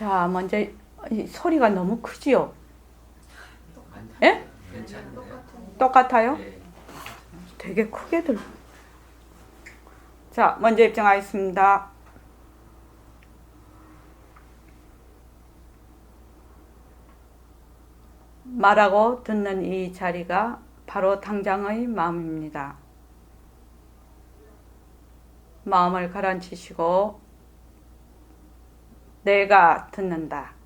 자, 먼저 이 소리가 너무 크지요? 똑같아요. 예? 괜찮아요. 똑같아요? 네. 되게 크게 들려. 자, 먼저 입장하겠습니다. 말하고 듣는 이 자리가 바로 당장의 마음입니다. 마음을 가라앉히시고 내가 듣는다.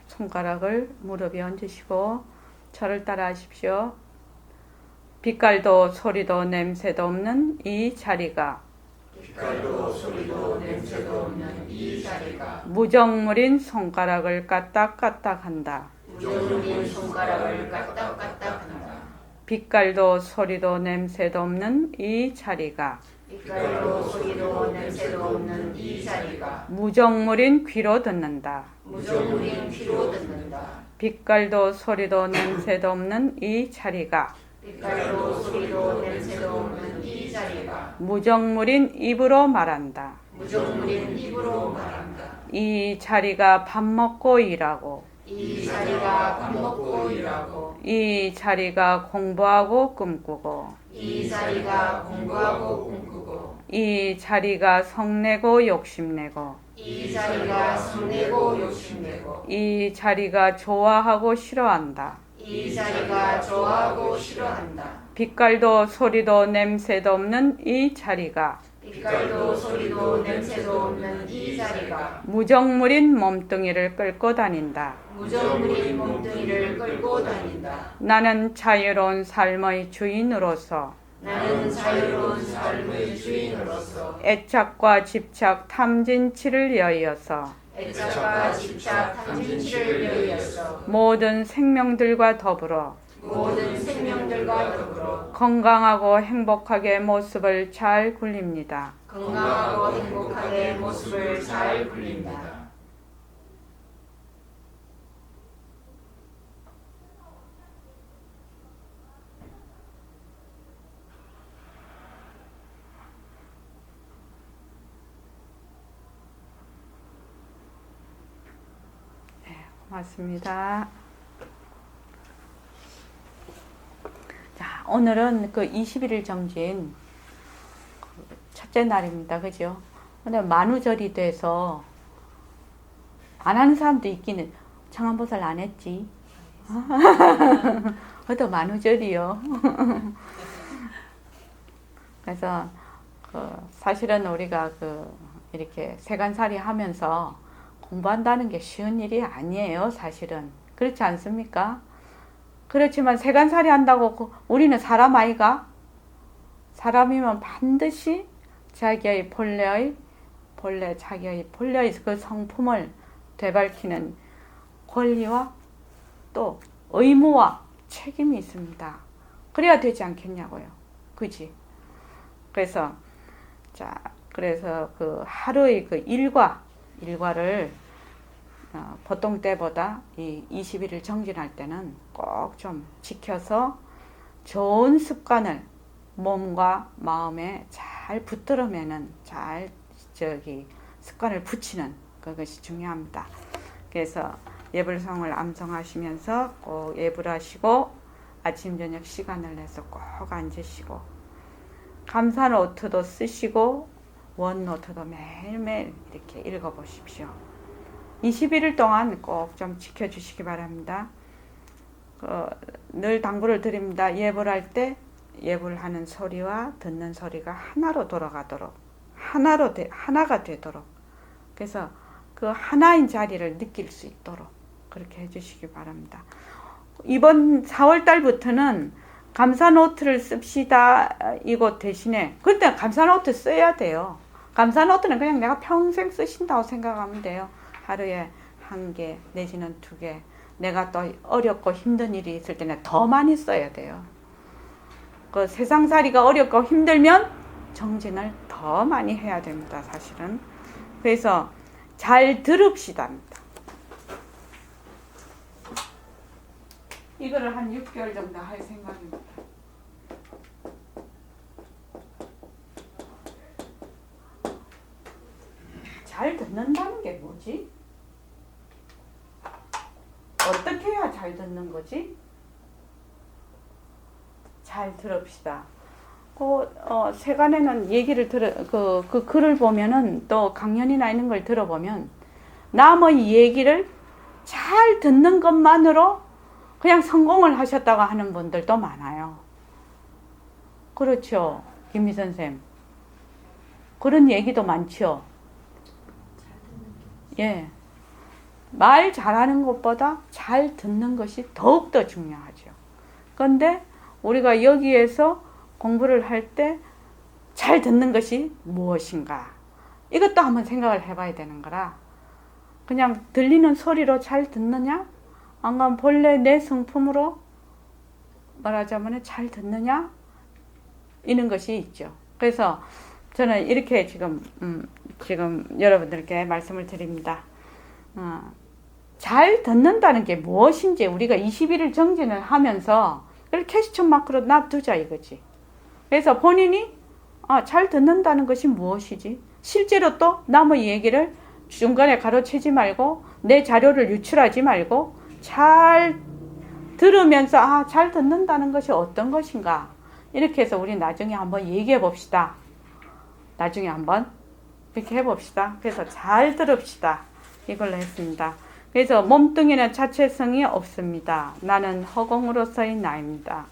손가락을 무릎에 얹으시고 저를 따라 하십시오. 빛깔도 소리도 냄새도 없는 이 자리가 빛깔도 소리도 냄새도 없는 이 자리가 무정물인 손가락을 까딱까딱한다. 무정물인 손가락을 까딱까딱한다. 빛깔도 소리도 냄새도 없는 이 자리가 빛깔도 소리도 냄새도 없는 이 자리가 무정물인 귀로 듣는다. 무정물인 귀로 듣는다. 빛깔도 소리도 냄새도 없는 이 자리가 빛깔도 소리도 냄새도 없는 이 자리가 무정물인 입으로 말한다. 무정물인 입으로 말한다. 이 자리가 밥 먹고 일하고 이 자리가 밥 먹고 일하고 이 자리가 공부하고 꿈꾸고 이 자리가 공부하고 꿈꾸고 이 자리가 성내고 욕심내고 이 자리가 성내고 욕심내고 이 자리가 좋아하고 싫어한다. 이 자리가 좋아하고 싫어한다. 빛깔도 소리도 냄새도 없는 이 자리가 빛깔도 소리도 냄새도 없는 이 자리가 무정물인 몸뚱이를 끌고 다닌다. 무정물인 몸뚱이를 끌고 다닌다. 나는 자유로운 삶의 주인으로서 나는 자유로운 삶의 주인으로서 애착과 집착 탐진치를 여의어서 애착과 집착 탐진치를 위하여서 모든 생명들과 더불어 모든 생명들과 더불어 건강하고 행복하게 모습을 잘 굴립니다. 건강하고 행복하게 모습을 잘 굴립니다. 고맙습니다. 자, 오늘은 그 21일 정진 첫째 날입니다. 그죠? 근데 만우절이 돼서 안 하는 사람도 있기는 청안보살 안 했지. 그것도 만우절이요. 그래서 사실은 우리가 이렇게 세간살이 하면서 공부한다는 게 쉬운 일이 아니에요. 사실은 그렇지 않습니까? 그렇지만 세간살이 한다고 우리는 사람 아이가? 사람이면 반드시 자기의 자기의 본래의 그 성품을 되밟히는 권리와 또 의무와 책임이 있습니다. 그래야 되지 않겠냐고요. 그지? 그래서 그 하루의 그 일과를 보통 때보다 이 21일 정진할 때는 꼭 좀 지켜서 좋은 습관을 몸과 마음에 잘 붙들어매는 습관을 붙이는 그것이 중요합니다. 그래서 예불성을 암송하시면서 꼭 예불 하시고 아침 저녁 시간을 내서 꼭 앉으시고 감사 노트도 쓰시고 원 노트도 매일매일 이렇게 읽어보십시오. 21일 동안 꼭 좀 지켜주시기 바랍니다. 늘 당부를 드립니다. 예불할 때 예불하는 소리와 듣는 소리가 하나로 돌아가도록 하나가 되도록 그래서 그 하나인 자리를 느낄 수 있도록 그렇게 해주시기 바랍니다. 이번 4월 달부터는 감사 노트를 씁시다 이것 대신에 그때 감사 노트 써야 돼요. 감사노트는 그냥 내가 평생 쓰신다고 생각하면 돼요. 하루에 1개 내지는 2개. 내가 또 어렵고 힘든 일이 있을 때는 더 많이 써야 돼요. 그 세상살이가 어렵고 힘들면 정진을 더 많이 해야 됩니다, 사실은. 그래서 잘 들읍시다. 이거를 한 6개월 정도 할 생각입니다. 잘 듣는다는 게 뭐지? 어떻게 해야 잘 듣는 거지? 잘 들읍시다. 세간에는 얘기를 그 글을 보면은 또 강연이나 있는 걸 들어보면 남의 얘기를 잘 듣는 것만으로 그냥 성공을 하셨다고 하는 분들도 많아요. 그렇죠, 김미 선생님. 그런 얘기도 많죠. 예. 말 잘하는 것보다 잘 듣는 것이 더욱더 중요하죠. 그런데 우리가 여기에서 공부를 할 때 잘 듣는 것이 무엇인가? 이것도 한번 생각을 해봐야 되는 거라. 그냥 들리는 소리로 잘 듣느냐? 안 그러면 본래 내 성품으로 말하자면 잘 듣느냐? 이런 것이 있죠. 그래서 저는 이렇게 지금 여러분들께 말씀을 드립니다. 잘 듣는다는 게 무엇인지 우리가 21일 정진을 하면서 퀘스천 마크로 놔두자 이거지. 그래서 본인이 잘 듣는다는 것이 무엇이지? 실제로 또 남의 얘기를 중간에 가로채지 말고 내 자료를 유출하지 말고 잘 들으면서 잘 듣는다는 것이 어떤 것인가? 이렇게 해서 우리 나중에 한번 얘기해 봅시다. 나중에 한번 그렇게 해봅시다. 그래서 잘 들읍시다. 이걸로 했습니다. 그래서 몸뚱이는 자체성이 없습니다. 나는 허공으로서의 나입니다.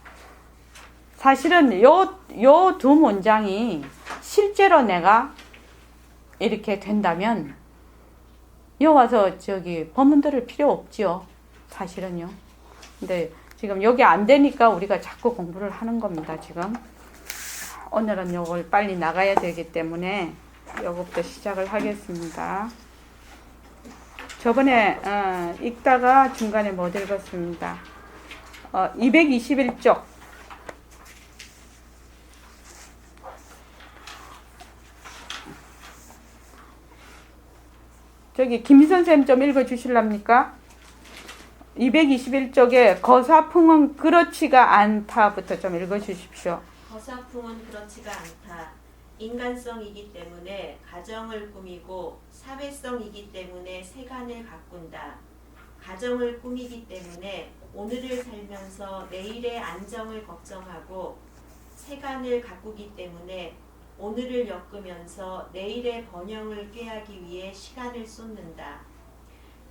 사실은 요 두 문장이 실제로 내가 이렇게 된다면 요 와서 법문 들을 필요 없지요. 사실은요. 근데 지금 여기 안 되니까 우리가 자꾸 공부를 하는 겁니다. 지금 오늘은 요걸 빨리 나가야 되기 때문에 요것부터 시작을 하겠습니다. 저번에 읽다가 중간에 못 읽었습니다. 221쪽 저기 김 선생님 좀 읽어주실랍니까? 221쪽에 거사풍은 그렇지가 않다부터 좀 읽어주십시오. 거사풍은 그렇지가 않다. 인간성이기 때문에 가정을 꾸미고 사회성이기 때문에 세간을 가꾼다. 가정을 꾸미기 때문에 오늘을 살면서 내일의 안정을 걱정하고 세간을 가꾸기 때문에 오늘을 엮으면서 내일의 번영을 꾀하기 위해 시간을 쏟는다.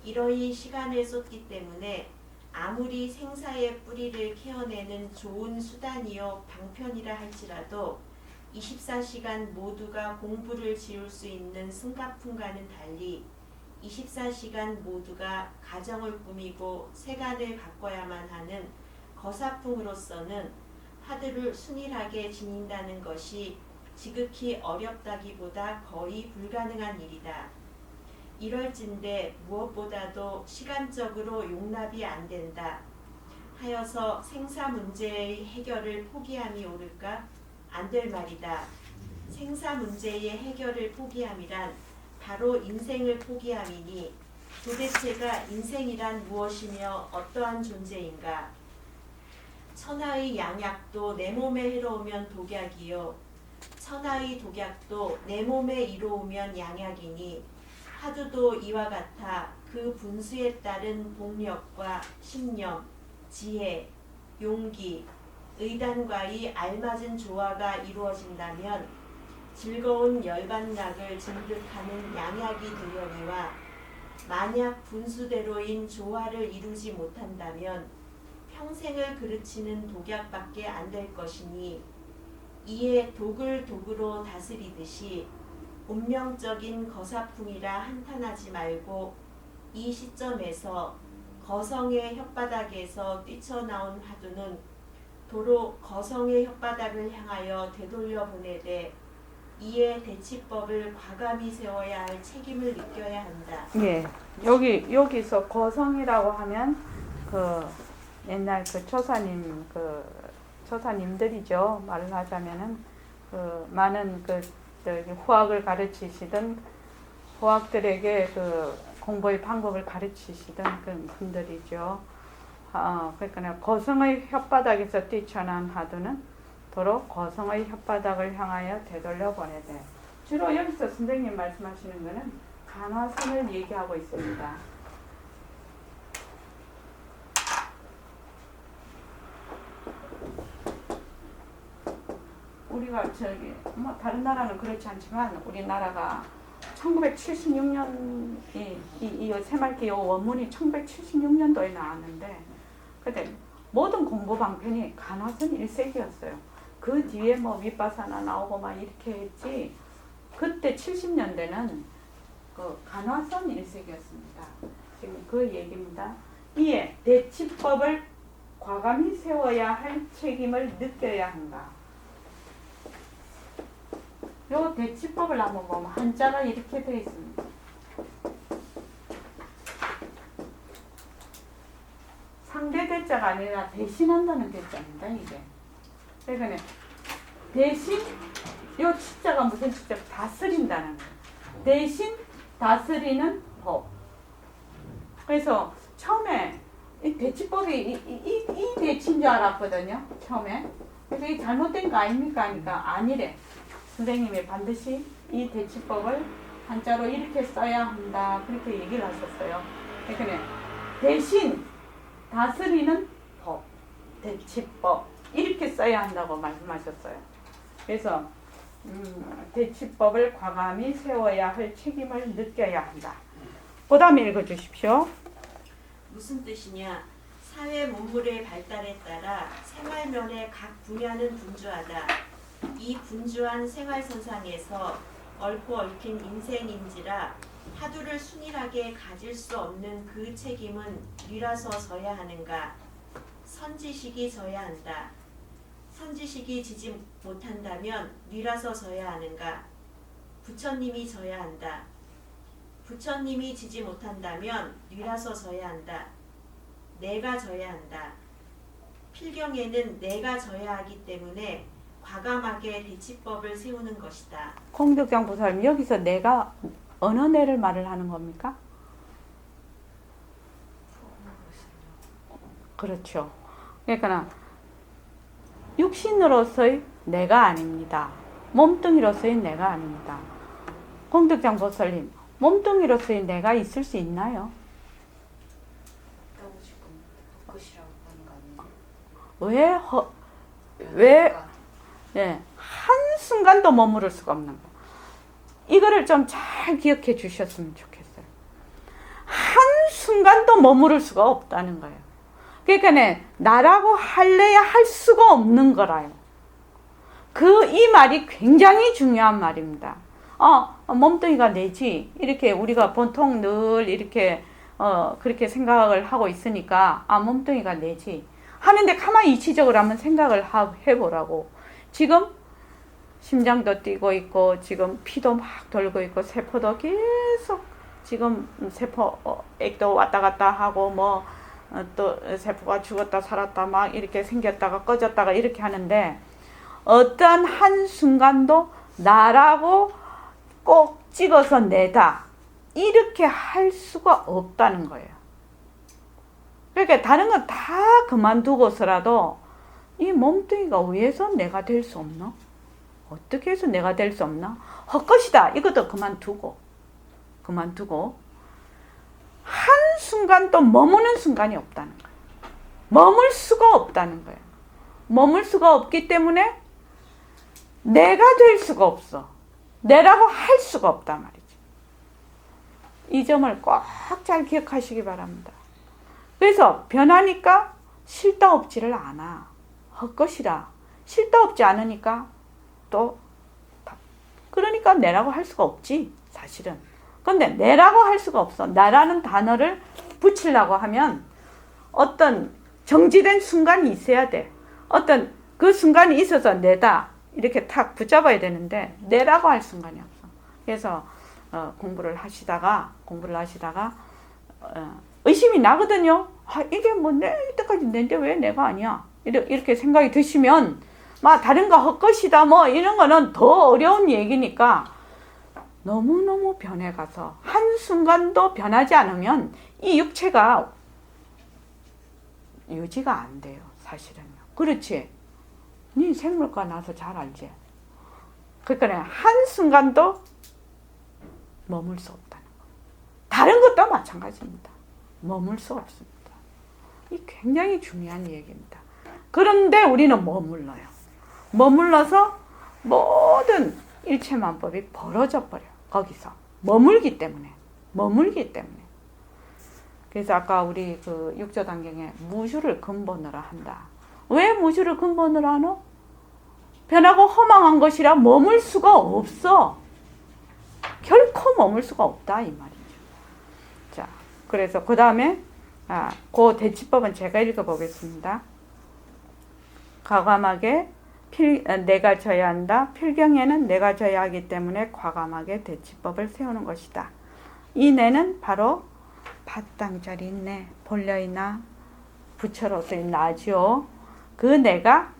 이러히 시간을 쏟기 때문에 아무리 생사의 뿌리를 캐어내는 좋은 수단이요 방편이라 할지라도 24시간 모두가 공부를 지을 수 있는 승가풍과는 달리 24시간 모두가 가정을 꾸미고 세간을 가꿔야만 하는 거사풍으로서는 화두를 순일하게 지닌다는 것이 지극히 어렵다기보다 거의 불가능한 일이다. 이럴진데 무엇보다도 시간적으로 용납이 안 된다 하여서 생사 문제의 해결을 포기함이 옳을까? 안 될 말이다. 생사 문제의 해결을 포기함이란 바로 인생을 포기함이니 도대체가 인생이란 무엇이며 어떠한 존재인가? 천하의 양약도 내 몸에 해로우면 독약이요 천하의 독약도 내 몸에 이로우면 양약이니 화두도 이와 같아 그 분수에 따른 복력과 신념, 지혜, 용기, 의단과의 알맞은 조화가 이루어진다면 즐거운 열반락을 증득하는 양약이 되려니와 만약 분수대로인 조화를 이루지 못한다면 평생을 그르치는 독약밖에 안 될 것이니 이에 독을 독으로 다스리듯이 운명적인 거사풍이라 한탄하지 말고 이 시점에서 거성의 혓바닥에서 뛰쳐나온 화두는 도로 거성의 혓바닥을 향하여 되돌려 보내되 이에 대치법을 과감히 세워야 할 책임을 느껴야 한다. 예, 여기서 거성이라고 하면 그 옛날 그 조사님들이죠. 말을 하자면은 그 많은 그 저기 후학을 가르치시던 후학들에게 그 공부의 방법을 가르치시던 그런 분들이죠. 그러니까 거성의 혓바닥에서 뛰쳐난 하두는 도로 거성의 혓바닥을 향하여 되돌려 보내되. 주로 여기서 선생님 말씀하시는 거는 간화선을 얘기하고 있습니다. 우리가 저기 뭐 다른 나라는 그렇지 않지만 우리나라가 1976년 이 새말기 요 원문이 1976년도에 나왔는데 그때 모든 공부 방편이 간화선 1세기였어요. 그 뒤에 뭐 윗바사나 나오고 막 이렇게 했지. 그때 70년대는 그 간화선 1세기였습니다. 지금 그 얘기입니다. 이에 대치법을 과감히 세워야 할 책임을 느껴야 한다. 요 대치법을 한번 보면 한자가 이렇게 되어 있습니다. 상대 대자가 아니라 대신한다는 대자입니다. 이게. 그러니까 대신 요 치자가 무슨 치자? 다스린다는 거예요. 대신 다스리는 법. 그래서 처음에 이 대치법이 이 대치인 줄 알았거든요. 처음에. 그래서 이게 잘못된 거 아닙니까? 하니까 아니래. 선생님이 반드시 이 대치법을 한자로 이렇게 써야 한다. 그렇게 얘기를 하셨어요. 그러니까 대신 다스리는 법, 대치법 이렇게 써야 한다고 말씀하셨어요. 그래서 대치법을 과감히 세워야 할 책임을 느껴야 한다. 그 다음에 읽어주십시오. 무슨 뜻이냐? 사회 문물의 발달에 따라 생활면의 각 분야는 분주하다. 이 분주한 생활선상에서 얽고 얽힌 인생인지라 하두를 순일하게 가질 수 없는 그 책임은 뉘라서 져야 하는가? 선지식이 져야 한다. 선지식이 지지 못한다면 뉘라서 져야 하는가? 부처님이 져야 한다. 부처님이 지지 못한다면 뉘라서 져야 한다. 내가 져야 한다. 필경에는 내가 져야 하기 때문에 과감하게 대치법을 세우는 것이다. 공덕장 보살님 여기서 내가 어느 내를 말을 하는 겁니까? 그렇죠. 그러니까 육신으로서의 내가 아닙니다. 몸뚱이로서의 내가 아닙니다. 공덕장 보살님 몸뚱이로서의 내가 있을 수 있나요? 있다고 지금 것이라고 하는 거 아니에요? 왜 네, 한순간도 머무를 수가 없는 거. 이거를 좀 잘 기억해 주셨으면 좋겠어요. 한순간도 머무를 수가 없다는 거예요. 그러니까 나라고 할래야 할 수가 없는 거라요. 이 말이 굉장히 중요한 말입니다. 몸뚱이가 내지 이렇게 우리가 보통 늘 이렇게 그렇게 생각을 하고 있으니까 몸뚱이가 내지 하는데 가만히 이치적으로 한번 생각을 해보라고. 지금 심장도 뛰고 있고 지금 피도 막 돌고 있고 세포도 계속 지금 액도 왔다 갔다 하고 또 세포가 죽었다 살았다 막 이렇게 생겼다가 꺼졌다가 이렇게 하는데 어떤 한순간도 나라고 꼭 찍어서 내다 이렇게 할 수가 없다는 거예요. 그러니까 다른 건 다 그만두고서라도 이 몸뚱이가 왜서 내가 될 수 없나? 어떻게 해서 내가 될 수 없나? 헛것이다. 이것도 그만두고 한순간도 머무는 순간이 없다는 거예요. 머물 수가 없다는 거예요. 머물 수가 없기 때문에 내가 될 수가 없어. 내라고 할 수가 없단 말이지. 이 점을 꼭 잘 기억하시기 바랍니다. 그래서 변하니까 싫다 없지를 않아. 헛것이라. 싫다 없지 않으니까 또 그러니까 내라고 할 수가 없지 사실은. 근데 내라고 할 수가 없어. 나라는 단어를 붙이려고 하면 어떤 정지된 순간이 있어야 돼. 어떤 그 순간이 있어서 내다. 이렇게 탁 붙잡아야 되는데 내라고 할 순간이 없어. 그래서 공부를 하시다가 의심이 나거든요. 아, 이게 뭐 내 이때까지 낸데 왜 내가 아니야? 이렇게 생각이 드시면 막 다른 거 헛것이다 뭐 이런 거는 더 어려운 얘기니까 너무너무 변해가서 한순간도 변하지 않으면 이 육체가 유지가 안 돼요. 사실은요. 그렇지? 네 생물과 나서 잘 알지? 그러니까 한순간도 머물 수 없다는 거. 다른 것도 마찬가지입니다. 머물 수 없습니다. 이 굉장히 중요한 얘기입니다. 그런데 우리는 머물러요. 머물러서 모든 일체만법이 벌어져 버려. 거기서 머물기 때문에. 그래서 아까 우리 그 육조단경에 무주를 근본으로 한다. 왜 무주를 근본으로 하노? 변하고 허망한 것이라 머물 수가 없어. 결코 머물 수가 없다 이 말이죠. 자, 그래서 그 다음에 그 대치법은 제가 읽어보겠습니다. 과감하게 내가 져야 한다. 필경에는 내가 져야 하기 때문에 과감하게 대치법을 세우는 것이다. 이 내는 바로 바탕자리 내, 본래이나 부처로서의 나죠. 그 내가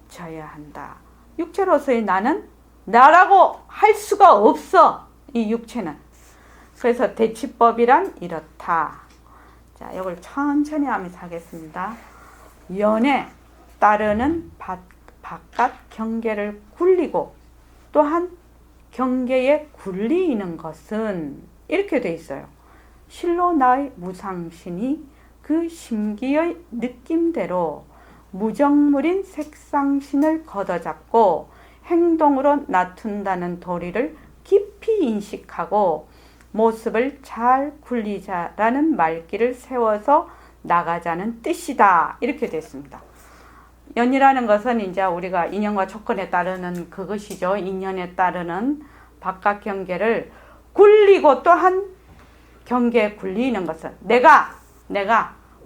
져야 한다. 육체로서의 나는 나라고 할 수가 없어. 이 육체는. 그래서 대치법이란 이렇다. 자, 이걸 천천히 하면서 하겠습니다. 연에 따르는 바깥 경계를 굴리고 또한 경계에 굴리는 것은 이렇게 돼 있어요. 실로 나의 무상신이 그 심기의 느낌대로 무정물인 색상신을 걷어잡고 행동으로 나툰다는 도리를 깊이 인식하고 모습을 잘 굴리자라는 말귀를 세워서 나가자는 뜻이다. 이렇게 됐습니다. 연이라는 것은 이제 우리가 인연과 조건에 따르는 그것이죠. 인연에 따르는 바깥 경계를 굴리고 또한 경계에 굴리는 것은 내가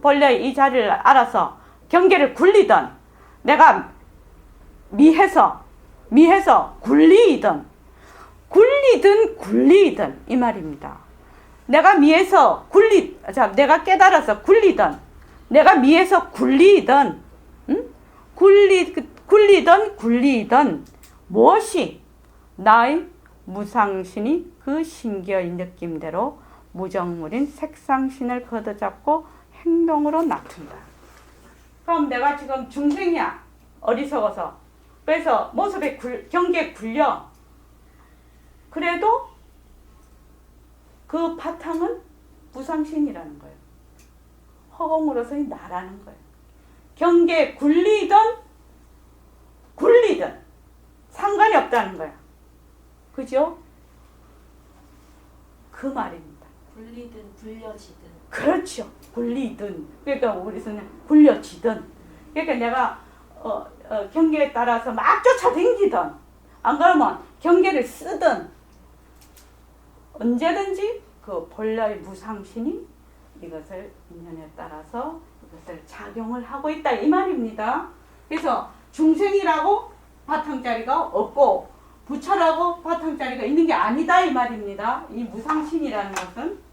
본래 이 자리를 알아서 경계를 굴리던 내가 미해서 굴리든 이 말입니다. 내가 미해서 내가 깨달아서 굴리든 내가 미해서 굴리든 굴리든 무엇이 나의 무상신이 그 신기의 느낌대로 무정물인 색상신을 걷어잡고 행동으로 나툰다. 그럼 내가 지금 중생이야. 어리석어서. 그래서 모습에 경계에 굴려. 그래도 그 바탕은 무상신이라는 거예요. 허공으로서의 나라는 거예요. 경계에 굴리든 상관이 없다는 거야. 그죠? 그 말입니다. 굴리든 굴려지든. 그렇죠. 굴리든. 그러니까 우리는 굴려지든. 그러니까 내가 경계에 따라서 막 쫓아다니든 안 그러면 경계를 쓰든 언제든지 그 본래의 무상신이 이것을 인연에 따라서 이것을 작용을 하고 있다 이 말입니다. 그래서 중생이라고 바탕자리가 없고 부처라고 바탕자리가 있는 게 아니다 이 말입니다. 이 무상신이라는 것은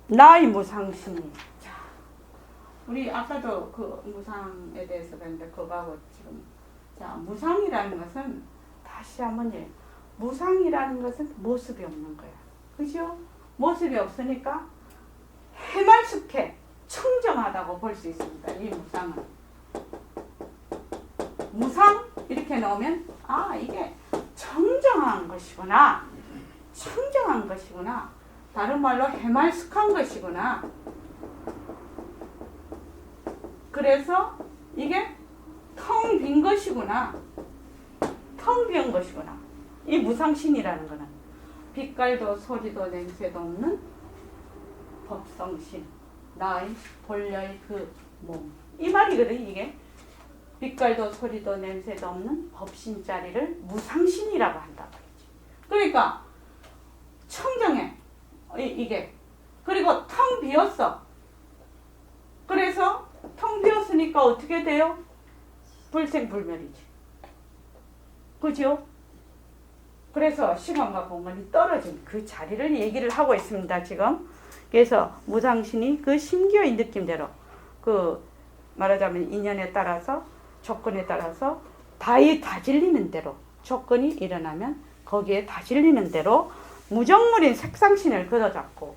나의 무상신이. 자, 우리 아까도 그 무상에 대해서 배웠는데 그거하고 지금 자 무상이라는 것은 다시 한번 무상이라는 것은 모습이 없는 거야. 그죠? 모습이 없으니까 해말숙해 청정하다고 볼 수 있습니다. 이 무상은. 무상 이렇게 넣으면 이게 청정한 것이구나. 다른 말로 해말숙한 것이구나. 그래서 이게 텅 빈 것이구나. 이 무상신이라는 거는 빛깔도 소리도 냄새도 없는 법성신, 나의 본래의 그 몸. 이 말이거든 이게. 빛깔도 소리도 냄새도 없는 법신자리를 무상신이라고 한다고 그러지. 그러니까 청정해. 이게. 그리고 텅 비었어. 그래서 텅 비었으니까 어떻게 돼요? 불생불멸이지. 그죠? 그래서 시간과 공간이 떨어진 그 자리를 얘기를 하고 있습니다, 지금. 그래서 무상신이 그 심기의 느낌대로, 그 말하자면 인연에 따라서, 조건에 따라서 다질리는 대로, 조건이 일어나면 거기에 다질리는 대로 무정물인 색상신을 걷어잡고,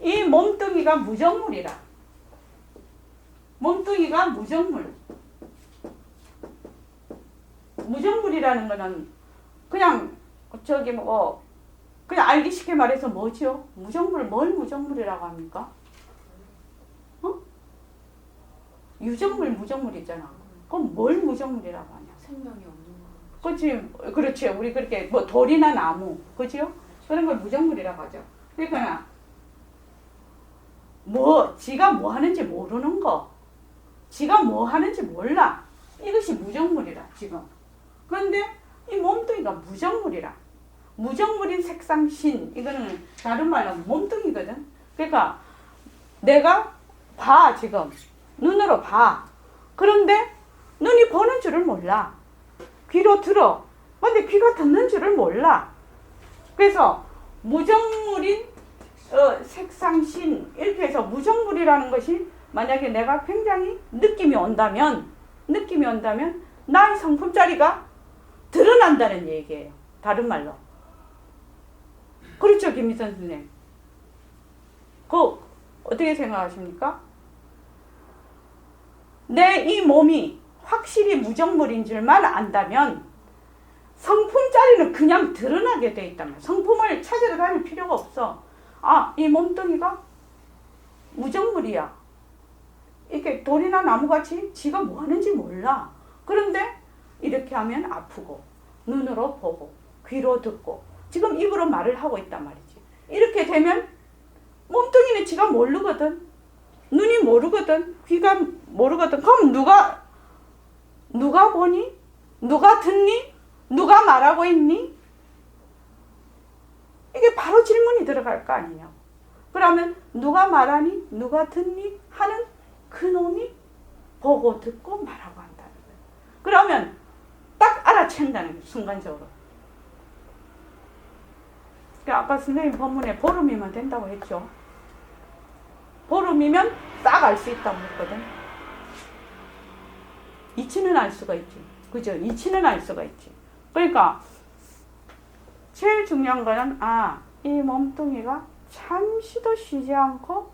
이 몸뚱이가 무정물이라. 몸뚱이가 무정물. 무정물이라는 거는 그냥 그냥 알기 쉽게 말해서 뭐죠? 무정물, 뭘 무정물이라고 합니까? 유정물, 무정물이잖아. 그럼 뭘 무정물이라고 하냐? 생명이 없는 거. 그렇지. 우리 그렇게 뭐 돌이나 나무, 그죠? 그런 걸 무정물이라고 하죠. 그러니까 지가 뭐 하는지 모르는 거, 지가 뭐 하는지 몰라. 이것이 무정물이라 지금. 그런데 이 몸뚱이가 무정물이라. 무정물인 색상신, 이거는 다른 말로 몸뚱이거든. 그러니까 내가 봐, 지금 눈으로 봐. 그런데 눈이 보는 줄을 몰라. 귀로 들어. 근데 귀가 듣는 줄을 몰라. 그래서 무정물인 색상신, 이렇게 해서 무정물이라는 것이 만약에 내가 굉장히 느낌이 온다면 나의 성품자리가 드러난다는 얘기예요. 다른 말로. 그렇죠, 김미선 선생님. 어떻게 생각하십니까? 내 이 몸이 확실히 무정물인 줄만 안다면 성품자리는 그냥 드러나게 돼 있다면, 성품을 찾으러 다닐 필요가 없어. 이 몸뚱이가 무정물이야. 이렇게 돌이나 나무같이 지가 뭐 하는지 몰라. 그런데 이렇게 하면 아프고, 눈으로 보고, 귀로 듣고, 지금 입으로 말을 하고 있단 말이지. 이렇게 되면 몸뚱이는 지가 모르거든. 눈이 모르거든. 귀가 모르거든. 그럼 누가 보니? 누가 듣니? 누가 말하고 있니? 이게 바로 질문이 들어갈 거 아니냐고. 그러면 누가 말하니? 누가 듣니? 하는 그 놈이 보고 듣고 말하고 한다는 거예요. 그러면 딱 알아챈다는 거예요, 순간적으로. 아까 선생님 본문에 보름이면 된다고 했죠. 보름이면 딱 알 수 있다고 했거든. 이치는 알 수가 있지. 그죠? 이치는 알 수가 있지. 그러니까 제일 중요한 거는 이 몸뚱이가 잠시도 쉬지 않고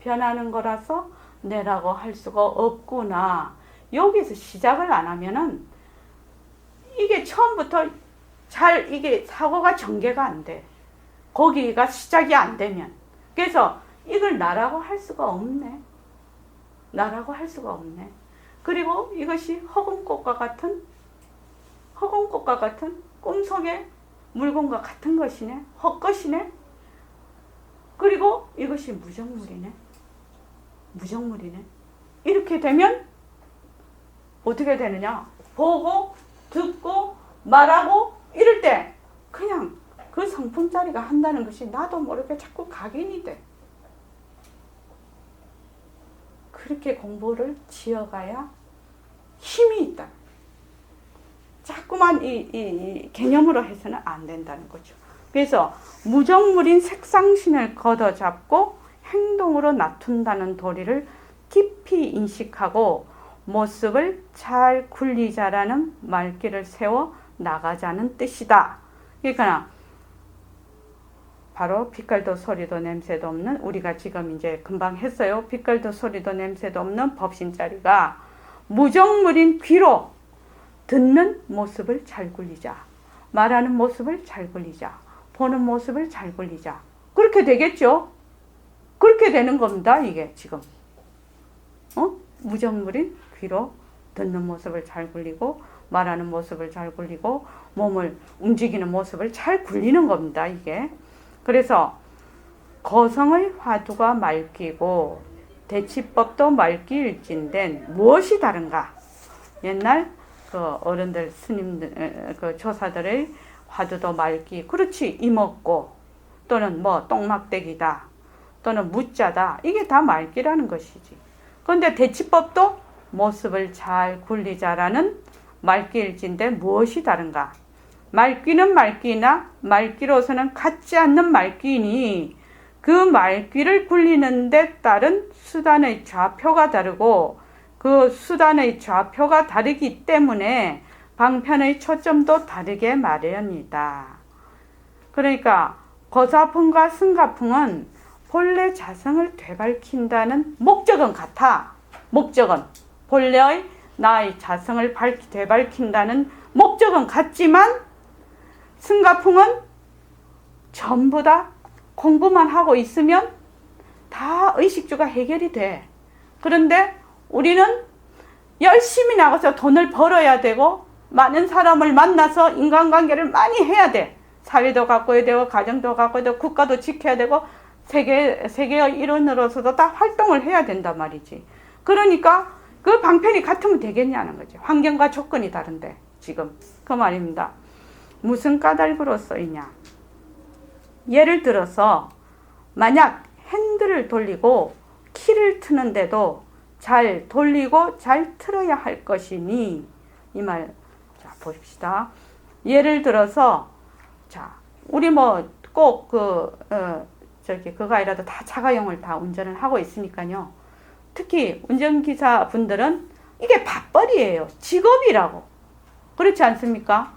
변하는 거라서 내라고 할 수가 없구나. 여기서 시작을 안 하면은 이게 처음부터 이게 사고가 전개가 안 돼. 거기가 시작이 안 되면. 그래서 이걸 나라고 할 수가 없네. 나라고 할 수가 없네. 그리고 이것이 허공꽃과 같은 꿈속의 물건과 같은 것이네. 헛것이네. 그리고 이것이 무정물이네. 이렇게 되면 어떻게 되느냐? 보고 듣고 말하고 이럴 때 그냥 그 성품자리가 한다는 것이 나도 모르게 자꾸 각인이 돼. 그렇게 공부를 지어가야 힘이 있다. 자꾸만 이 개념으로 해서는 안 된다는 거죠. 그래서 무정물인 색상신을 걷어잡고 행동으로 나툰다는 도리를 깊이 인식하고 모습을 잘 굴리자라는 말귀를 세워 나가자는 뜻이다. 그러니까 바로 빛깔도 소리도 냄새도 없는, 우리가 지금 이제 금방 했어요. 빛깔도 소리도 냄새도 없는 법신자리가 무정물인 귀로 듣는 모습을 잘 굴리자. 말하는 모습을 잘 굴리자. 보는 모습을 잘 굴리자. 그렇게 되겠죠? 그렇게 되는 겁니다. 이게 지금. 무정물인 귀로 듣는 모습을 잘 굴리고 말하는 모습을 잘 굴리고 몸을 움직이는 모습을 잘 굴리는 겁니다. 이게. 그래서 거성의 화두가 맑기고 대치법도 맑기일진된 무엇이 다른가? 옛날 그 어른들 스님들 그 조사들의 화두도 맑기, 그렇지, 이먹고 또는 뭐 똥막대기다 또는 무자다, 이게 다 맑기라는 것이지. 그런데 대치법도 모습을 잘 굴리자라는 맑기일진데 무엇이 다른가? 맑기는 맑기나 맑기로서는 같지 않는 맑기니 그 맑기를 굴리는 데 따른 수단의 좌표가 다르고 그 수단의 좌표가 다르기 때문에 방편의 초점도 다르게 마련이다. 그러니까 거사풍과 승가풍은 본래 자성을 되밟힌다는 목적은 같아. 목적은 본래의 나의 자성을 되밟힌다는 목적은 같지만 승가풍은 전부 다 공부만 하고 있으면 다 의식주가 해결이 돼. 그런데 우리는 열심히 나가서 돈을 벌어야 되고 많은 사람을 만나서 인간관계를 많이 해야 돼. 사회도 가꿔야 되고 가정도 가꿔야 되고 국가도 지켜야 되고 세계의 일원으로서도 다 활동을 해야 된단 말이지. 그러니까 그 방편이 같으면 되겠냐는 거죠. 환경과 조건이 다른데 지금 그 말입니다. 무슨 까닭으로 쓰이냐. 예를 들어서 만약 핸들을 돌리고 키를 트는데도 잘 돌리고 잘 틀어야 할 것이니 이 말 자 봅시다. 예를 들어서 자 우리 뭐 꼭 그거 아니라도 다 자가용을 다 운전을 하고 있으니까요. 특히 운전기사 분들은 이게 밥벌이에요. 직업이라고. 그렇지 않습니까?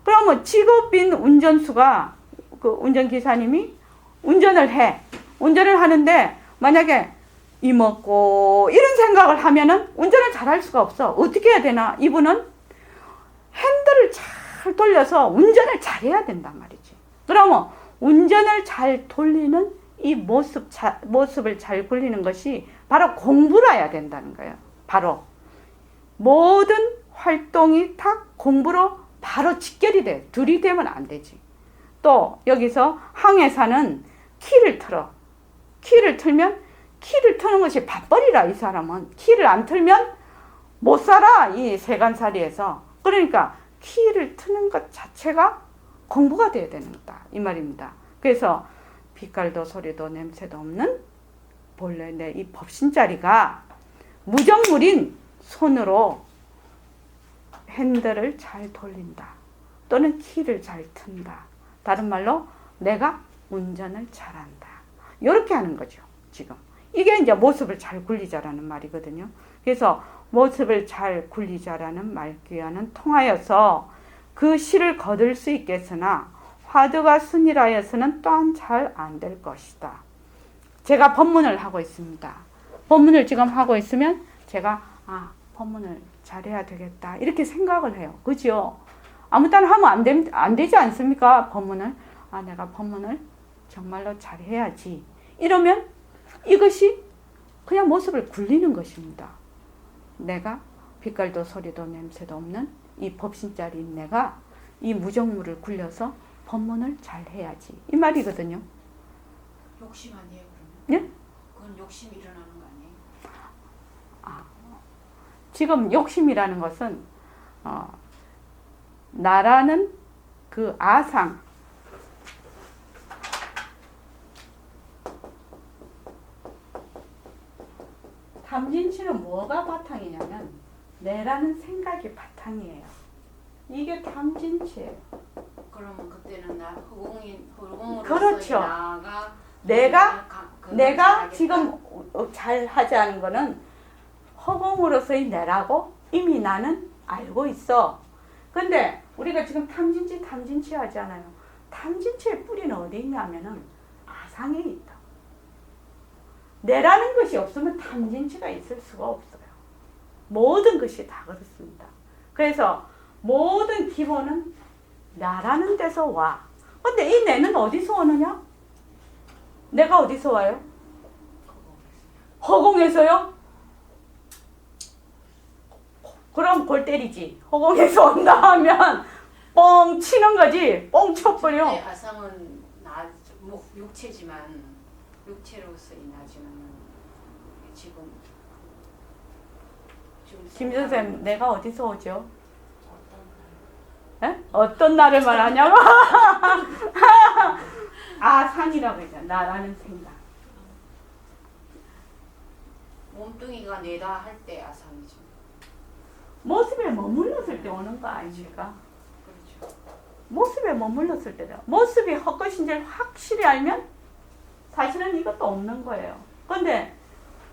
그러면 직업인 운전수가 그 운전기사님이 운전을 해. 운전을 하는데 만약에 이먹고 이런 생각을 하면은 운전을 잘할 수가 없어. 어떻게 해야 되나? 이분은 핸들을 잘 돌려서 운전을 잘해야 된단 말이지. 그러면 운전을 잘 돌리는 이 모습을 잘 굴리는 것이 바로 공부를 해야 된다는 거예요. 바로 모든 활동이 다 공부로 바로 직결이 돼. 둘이 되면 안 되지. 또 여기서 항해사는 키를 틀어. 키를 틀면 키를 트는 것이 밥벌이라. 이 사람은 키를 안 틀면 못 살아. 이 세간살이에서. 그러니까 키를 트는 것 자체가 공부가 돼야 되는 거다. 이 말입니다. 그래서 빛깔도 소리도 냄새도 없는 본래 내 이 법신자리가 무정물인 손으로 핸들을 잘 돌린다. 또는 키를 잘 튼다. 다른 말로 내가 운전을 잘한다. 이렇게 하는 거죠. 지금. 이게 이제 모습을 잘 굴리자라는 말이거든요. 그래서 모습을 잘 굴리자라는 말귀와는 통하여서 그 실을 거둘 수 있겠으나 화두가 순이라여서는 또한 잘 안 될 것이다. 제가 법문을 하고 있습니다. 법문을 지금 하고 있으면 제가 법문을 잘해야 되겠다 이렇게 생각을 해요. 그죠? 아무 때나 하면 안 되지 않습니까? 법문을. 내가 법문을 정말로 잘해야지. 이러면 이것이 그냥 모습을 굴리는 것입니다. 내가 빛깔도 소리도 냄새도 없는 이 법신자리인 내가 이 무정물을 굴려서 법문을 잘해야지. 이 말이거든요. 욕심 아니에요 그러면? 예? 그건 욕심이 일어나는 거 아니에요? 지금 욕심이라는 것은 나라는 그 아상, 탐진치는 뭐가 바탕이냐면 내라는 생각이 바탕이에요. 이게 탐진치예요. 그러면 그때는 나 허공으로서 그렇죠. 나가 내가 지금 잘 하지 않은 거는 허공으로서의 내라고 이미 나는 알고 있어. 근데 우리가 지금 탐진치 하잖아요. 탐진치의 뿌리는 어디 있냐면은 아상에 있다. 내라는 것이 없으면 탐진치가 있을 수가 없어요. 모든 것이 다 그렇습니다. 그래서 모든 기본은 나라는 데서 와. 근데 이 내는 어디서 오느냐? 내가 어디서 와요? 허공에서요? 그럼 골 때리지. 허공에서 온다 하면 뻥 치는 거지. 뻥 쳐버려. 내 아상은 육체지만 육체로서의 나지만 지금 김 선생님, 내가 어디서 오죠? 에? 어떤 나를 말하냐고? 아상이라고 했잖아. 나라는 생각. 몸뚱이가 내다 할 때 아상이죠. 모습에 머물렀을 때 오는 거 아닙니까? 그렇죠. 모습에 머물렀을 때다. 모습이 헛것인지를 확실히 알면 사실은 이것도 없는 거예요. 그런데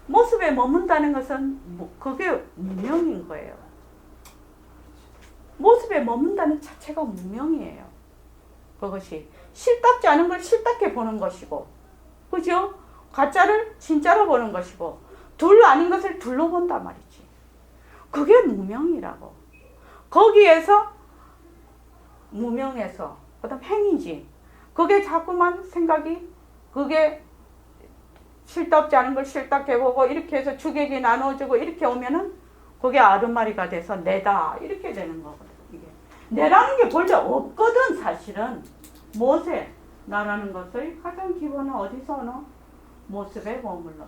모습에 머문다는 것은 그게 무명인 거예요. 모습에 머문다는 자체가 무명이에요. 그것이 실답지 않은 걸 실답게 보는 것이고, 그죠? 가짜를 진짜로 보는 것이고, 둘 아닌 것을 둘로 본단 말이지. 그게 무명이라고. 거기에서 무명에서 그다음 행위지. 그게 자꾸만 생각이 그게 실답지 않은 걸 실답게 보고 이렇게 해서 주객이 나눠지고 이렇게 오면은 그게 아르마리가 돼서 내다 이렇게 되는 거거든. 이게 내라는 게 본래 없거든. 사실은 모세 나라는 것의 가장 기본은 어디서 오노? 모습에 머물러.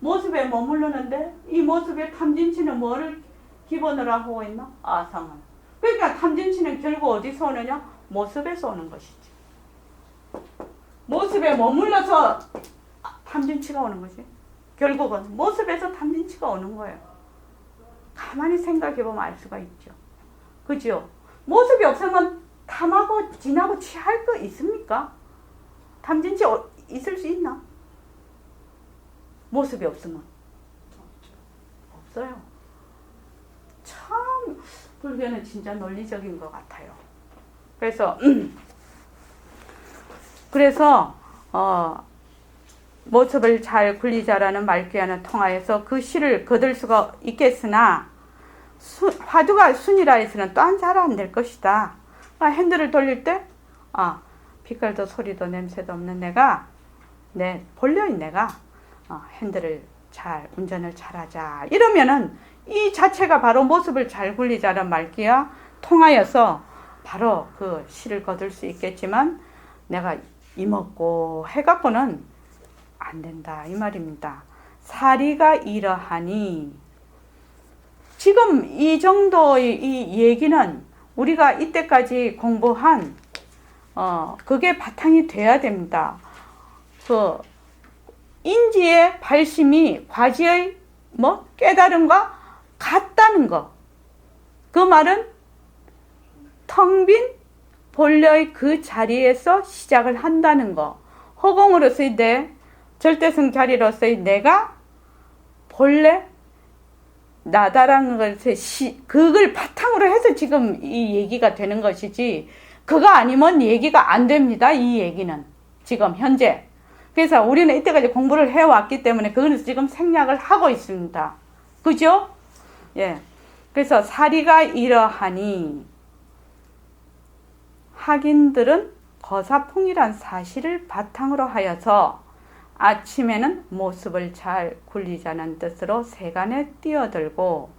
모습에 머물르는데 이 모습의 탐진치는 뭐를 기본으로 하고 있나? 아상을. 그러니까 탐진치는 결국 어디서 오느냐? 모습에서 오는 것이지. 모습에 머물러서 탐진치가 오는 거지. 결국은 모습에서 탐진치가 오는 거예요. 가만히 생각해보면 알 수가 있죠. 그죠? 모습이 없으면 탐하고 진하고 취할 거 있습니까? 탐진치 있을 수 있나? 모습이 없으면 없어요. 참 불교는 진짜 논리적인 것 같아요. 그래서 모습을 잘 굴리자라는 말귀와는 통하여서 그 시를 거둘 수가 있겠으나 화두가 순이라 해서는 또한 잘 안 될 것이다. 핸들을 돌릴 때 빛깔도 소리도 냄새도 없는 내가 본래의 내가 핸들을 잘 운전을 잘하자 이러면은 이 자체가 바로 모습을 잘 굴리자는 말귀와 통하여서 바로 그 시를 거둘 수 있겠지만 내가 이먹고 해갖고는 안 된다 이 말입니다. 사리가 이러하니 지금 이 정도의 이 얘기는 우리가 이때까지 공부한 그게 바탕이 돼야 됩니다. 그 인지의 발심이 과지의 깨달음과 같다는 거. 그 말은 텅 빈 본래의 그 자리에서 시작을 한다는 거. 허공으로서의 내, 절대성 자리로서의 내가 본래 나다라는 것을 그걸 바탕으로 해서 지금 이 얘기가 되는 것이지 그거 아니면 얘기가 안 됩니다. 이 얘기는 지금 현재. 그래서 우리는 이때까지 공부를 해왔기 때문에 그거는 지금 생략을 하고 있습니다. 그죠? 예. 그래서 사리가 이러하니 학인들은 거사풍이란 사실을 바탕으로 하여서 아침에는 모습을 잘 굴리자는 뜻으로 세간에 뛰어들고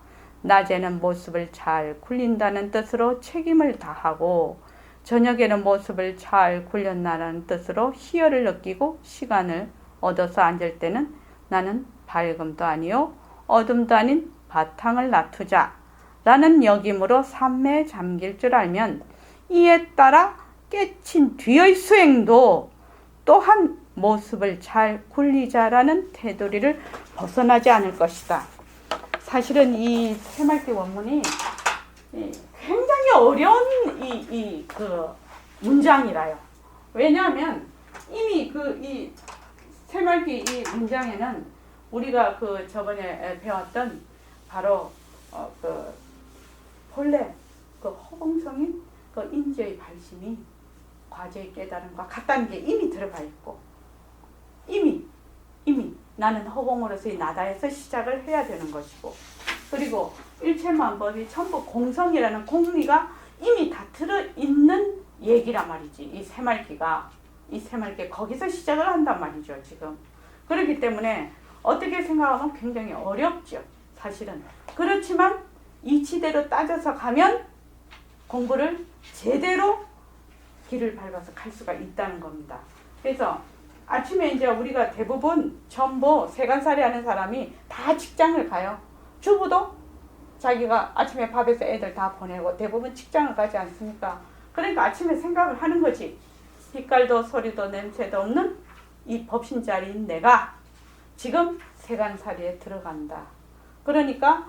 낮에는 모습을 잘 굴린다는 뜻으로 책임을 다하고 저녁에는 모습을 잘 굴렸나라는 뜻으로 희열을 느끼고 시간을 얻어서 앉을 때는 나는 밝음도 아니요 어둠도 아닌 바탕을 놔두자 라는 역임으로 삼매에 잠길 줄 알면 이에 따라 깨친 뒤의 수행도 또한 모습을 잘 굴리자라는 테두리를 벗어나지 않을 것이다. 사실은 이 새말기 원문이 굉장히 어려운 그 문장이라요. 왜냐하면 이미 이 새말기 이 문장에는 우리가 그 저번에 배웠던 바로 그 본래 그 허공성인 그 인지의 발심이 과제의 깨달음과 같다는 게 이미 들어가 있고 이미 나는 허공으로서의 나다에서 시작을 해야 되는 것이고 그리고 일체만법이 전부 공성이라는 공리가 이미 다 들어있는 얘기란 말이지. 이 새말기 거기서 시작을 한단 말이죠. 지금. 그렇기 때문에 어떻게 생각하면 굉장히 어렵죠. 사실은. 그렇지만 이치대로 따져서 가면 공부를 제대로 길을 밟아서 갈 수가 있다는 겁니다. 그래서 아침에 이제 우리가 대부분 전부 세간살이 하는 사람이 다 직장을 가요. 주부도 자기가 아침에 밥에서 애들 다 보내고 대부분 직장을 가지 않습니까? 그러니까 아침에 생각을 하는 거지. 빛깔도 소리도 냄새도 없는 이 법신자리인 내가 지금 세간살이에 들어간다. 그러니까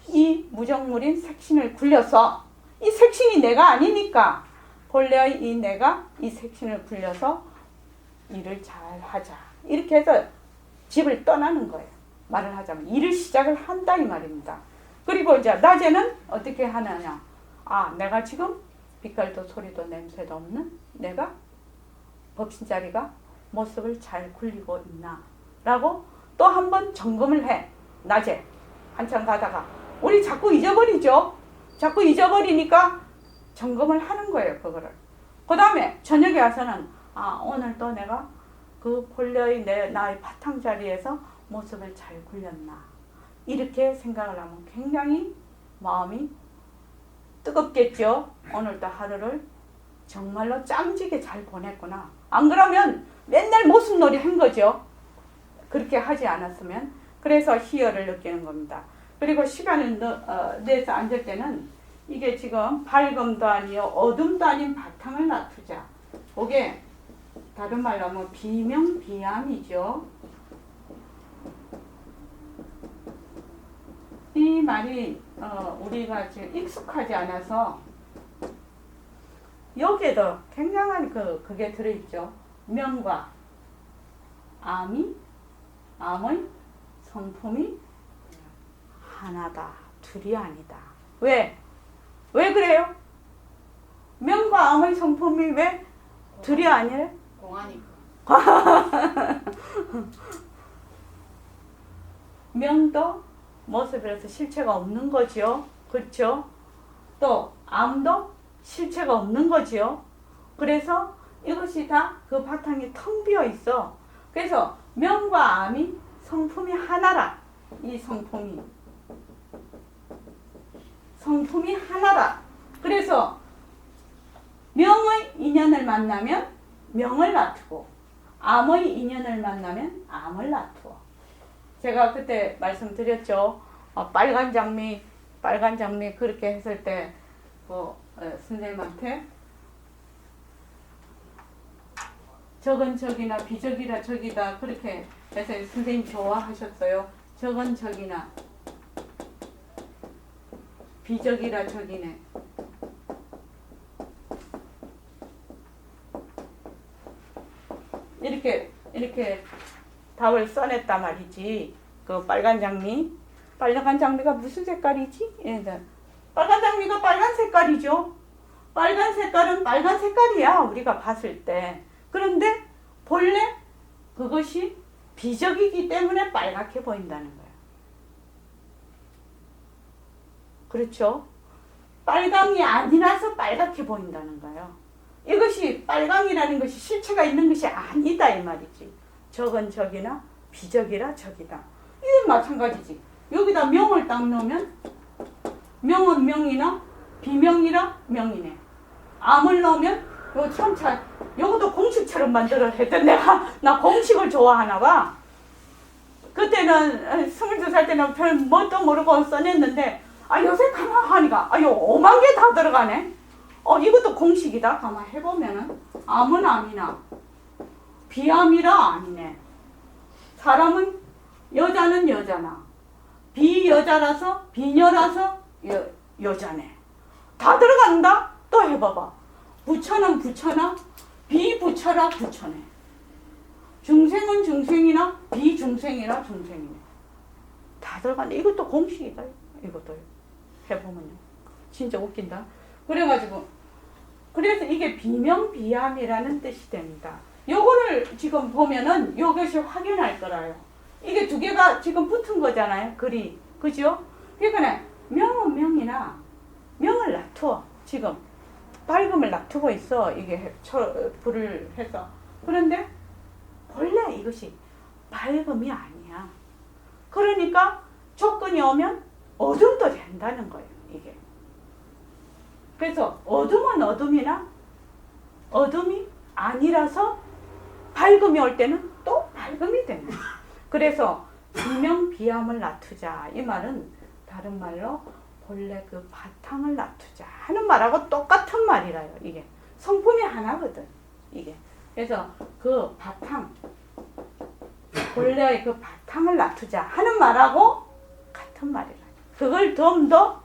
이 무정물인 색신을 굴려서 이 색신이 내가 아니니까 본래의 이 내가 이 색신을 굴려서 일을 잘 하자. 이렇게 해서 집을 떠나는 거예요. 말을 하자면 일을 시작을 한다 이 말입니다. 그리고 이제 낮에는 어떻게 하느냐. 아, 내가 지금 빛깔도 소리도 냄새도 없는 내가 법신자리가 모습을 잘 굴리고 있나 라고 또 한 번 점검을 해. 낮에 한참 가다가 우리 자꾸 잊어버리죠. 자꾸 잊어버리니까 점검을 하는 거예요. 그거를. 그 다음에 저녁에 와서는 아, 오늘 또 내가 그 본래의 나의 바탕자리에서 모습을 잘 굴렸나. 이렇게 생각을 하면 굉장히 마음이 뜨겁겠죠. 오늘도 하루를 정말로 짱지게 잘 보냈구나. 안 그러면 맨날 모습놀이 한 거죠. 그렇게 하지 않았으면. 그래서 희열을 느끼는 겁니다. 그리고 시간을 내서 앉을 때는 이게 지금 밝음도 아니요 어둠도 아닌 바탕을 놔두자. 그게 다른 말로 하면 비명비암이죠. 이 말이 우리가 지금 익숙하지 않아서 여기에도 굉장한 그게 들어있죠. 명과 암의 성품이 하나다. 둘이 아니다. 왜? 왜 그래요? 명과 암의 성품이 왜 둘이 아니래? 공하니까. 명도 모습이라서 실체가 없는 거지요. 그렇죠? 또 암도 실체가 없는 거지요. 그래서 이것이 다 그 바탕이 텅 비어 있어. 그래서 명과 암이 성품이 하나라. 이 성품이 하나라. 그래서 명의 인연을 만나면 명을 놔두고 암의 인연을 만나면 암을 놔두어. 제가 그때 말씀드렸죠. 빨간 장미 그렇게 했을 때 선생님한테 저건 저기나 비적이라 저기다 그렇게 해서 선생님 좋아하셨어요. 저건 저기나 비적이라 저기네. 이렇게 답을 써냈단 말이지. 그 빨간 장미가 무슨 색깔이지? 빨간 장미가 빨간 색깔이죠. 빨간 색깔은 빨간 색깔이야. 우리가 봤을 때. 그런데 본래 그것이 비적이기 때문에 빨갛게 보인다는 거예요. 그렇죠? 빨강이 아니라서 빨갛게 보인다는 거예요. 이것이 빨강이라는 것이 실체가 있는 것이 아니다 이 말이지. 저건 저기나 비적이라 저기다. 이건 마찬가지지. 여기다 명을 딱 넣으면 명은 명이나 비명이라 명이네. 암을 넣으면 요 참차 요것도 공식처럼 만들어 했던 나 공식을 좋아하나 봐. 그때는 22살 때는 별 뭣도 모르고 써냈는데 요새 가만 하니까 요 5만 개 다 들어가네. 이것도 공식이다. 가만 해보면은 암은 암이나 비암이라 아니네. 사람은 여자는 여자나 비여자라서 비녀라서 여자네. 다 들어간다. 또 해봐봐. 부처는 부처나 비부처라 부처네. 중생은 중생이나 비중생이라 중생이네. 다 들어간다. 이것도 공식이다. 이것도 해보면요. 진짜 웃긴다. 그래서 이게 비명비암이라는 뜻이 됩니다. 요거를 지금 보면은 요것이 확인할 거라요. 이게 두 개가 지금 붙은 거잖아요. 글이. 그죠? 그러니까 명은 명이나 명을 놔둬. 지금 밝음을 놔두고 있어. 이게 불을 해서. 그런데 본래 이것이 밝음이 아니야. 그러니까 조건이 오면 어둠도 된다는 거예요. 이게. 그래서 어둠은 어둠이나 어둠이 아니라서 밝음이 올 때는 또 밝음이 되는 거예요. 그래서 비명비암을 놔두자. 이 말은 다른 말로 본래 그 바탕을 놔두자 하는 말하고 똑같은 말이라요. 이게 성품이 하나거든. 이게 그래서 그 바탕 본래의 그 바탕을 놔두자 하는 말하고 같은 말이라. 그걸 좀 더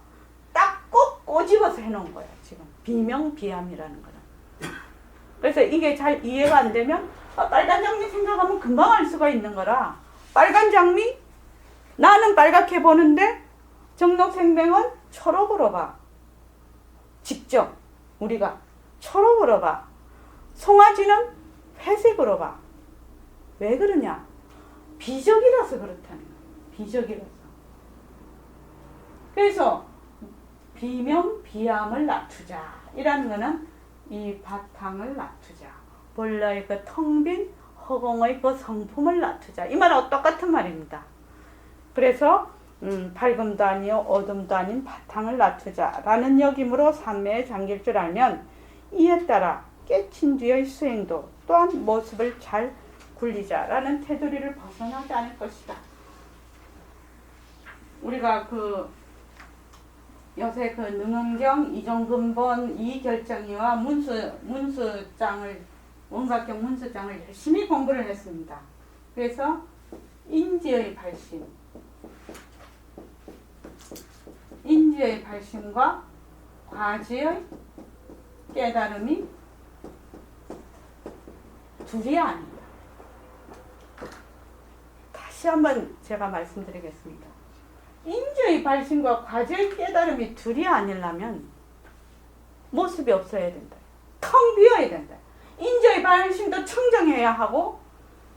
딱 꼭 꼬집어서 해놓은 거야. 지금 비명비암이라는 거는. 그래서 이게 잘 이해가 안 되면 빨간 장미 생각하면 금방 알 수가 있는 거라. 빨간 장미 나는 빨갛게 보는데 정록생명은 초록으로 봐. 직접 우리가 초록으로 봐. 송아지는 회색으로 봐. 왜 그러냐? 비적이라서 그렇다는 거야. 비적이라서. 그래서 비명비암을 낮추자. 이라는 거는 이 바탕을 낮추자. 본래의 그 텅 빈 허공의 그 성품을 낮추자. 이 말하고 똑같은 말입니다. 그래서 밝음도 아니요 어둠도 아닌 바탕을 낮추자 라는 역임으로 삼매에 잠길 줄 알면 이에 따라 깨친 뒤의 수행도 또한 모습을 잘 굴리자 라는 테두리를 벗어나지 않을 것이다. 우리가 그 요새 그 능은경, 이종근본, 이결정이와 문수장을 원각경 문수장을 열심히 공부를 했습니다. 그래서 인지의 발심과 과지의 깨달음이 둘이 아니다. 다시 한번 제가 말씀드리겠습니다. 인지의 발심과 과지의 깨달음이 둘이 아니려면 모습이 없어야 된다. 텅 비어야 된다. 인지의 발심도 청정해야 하고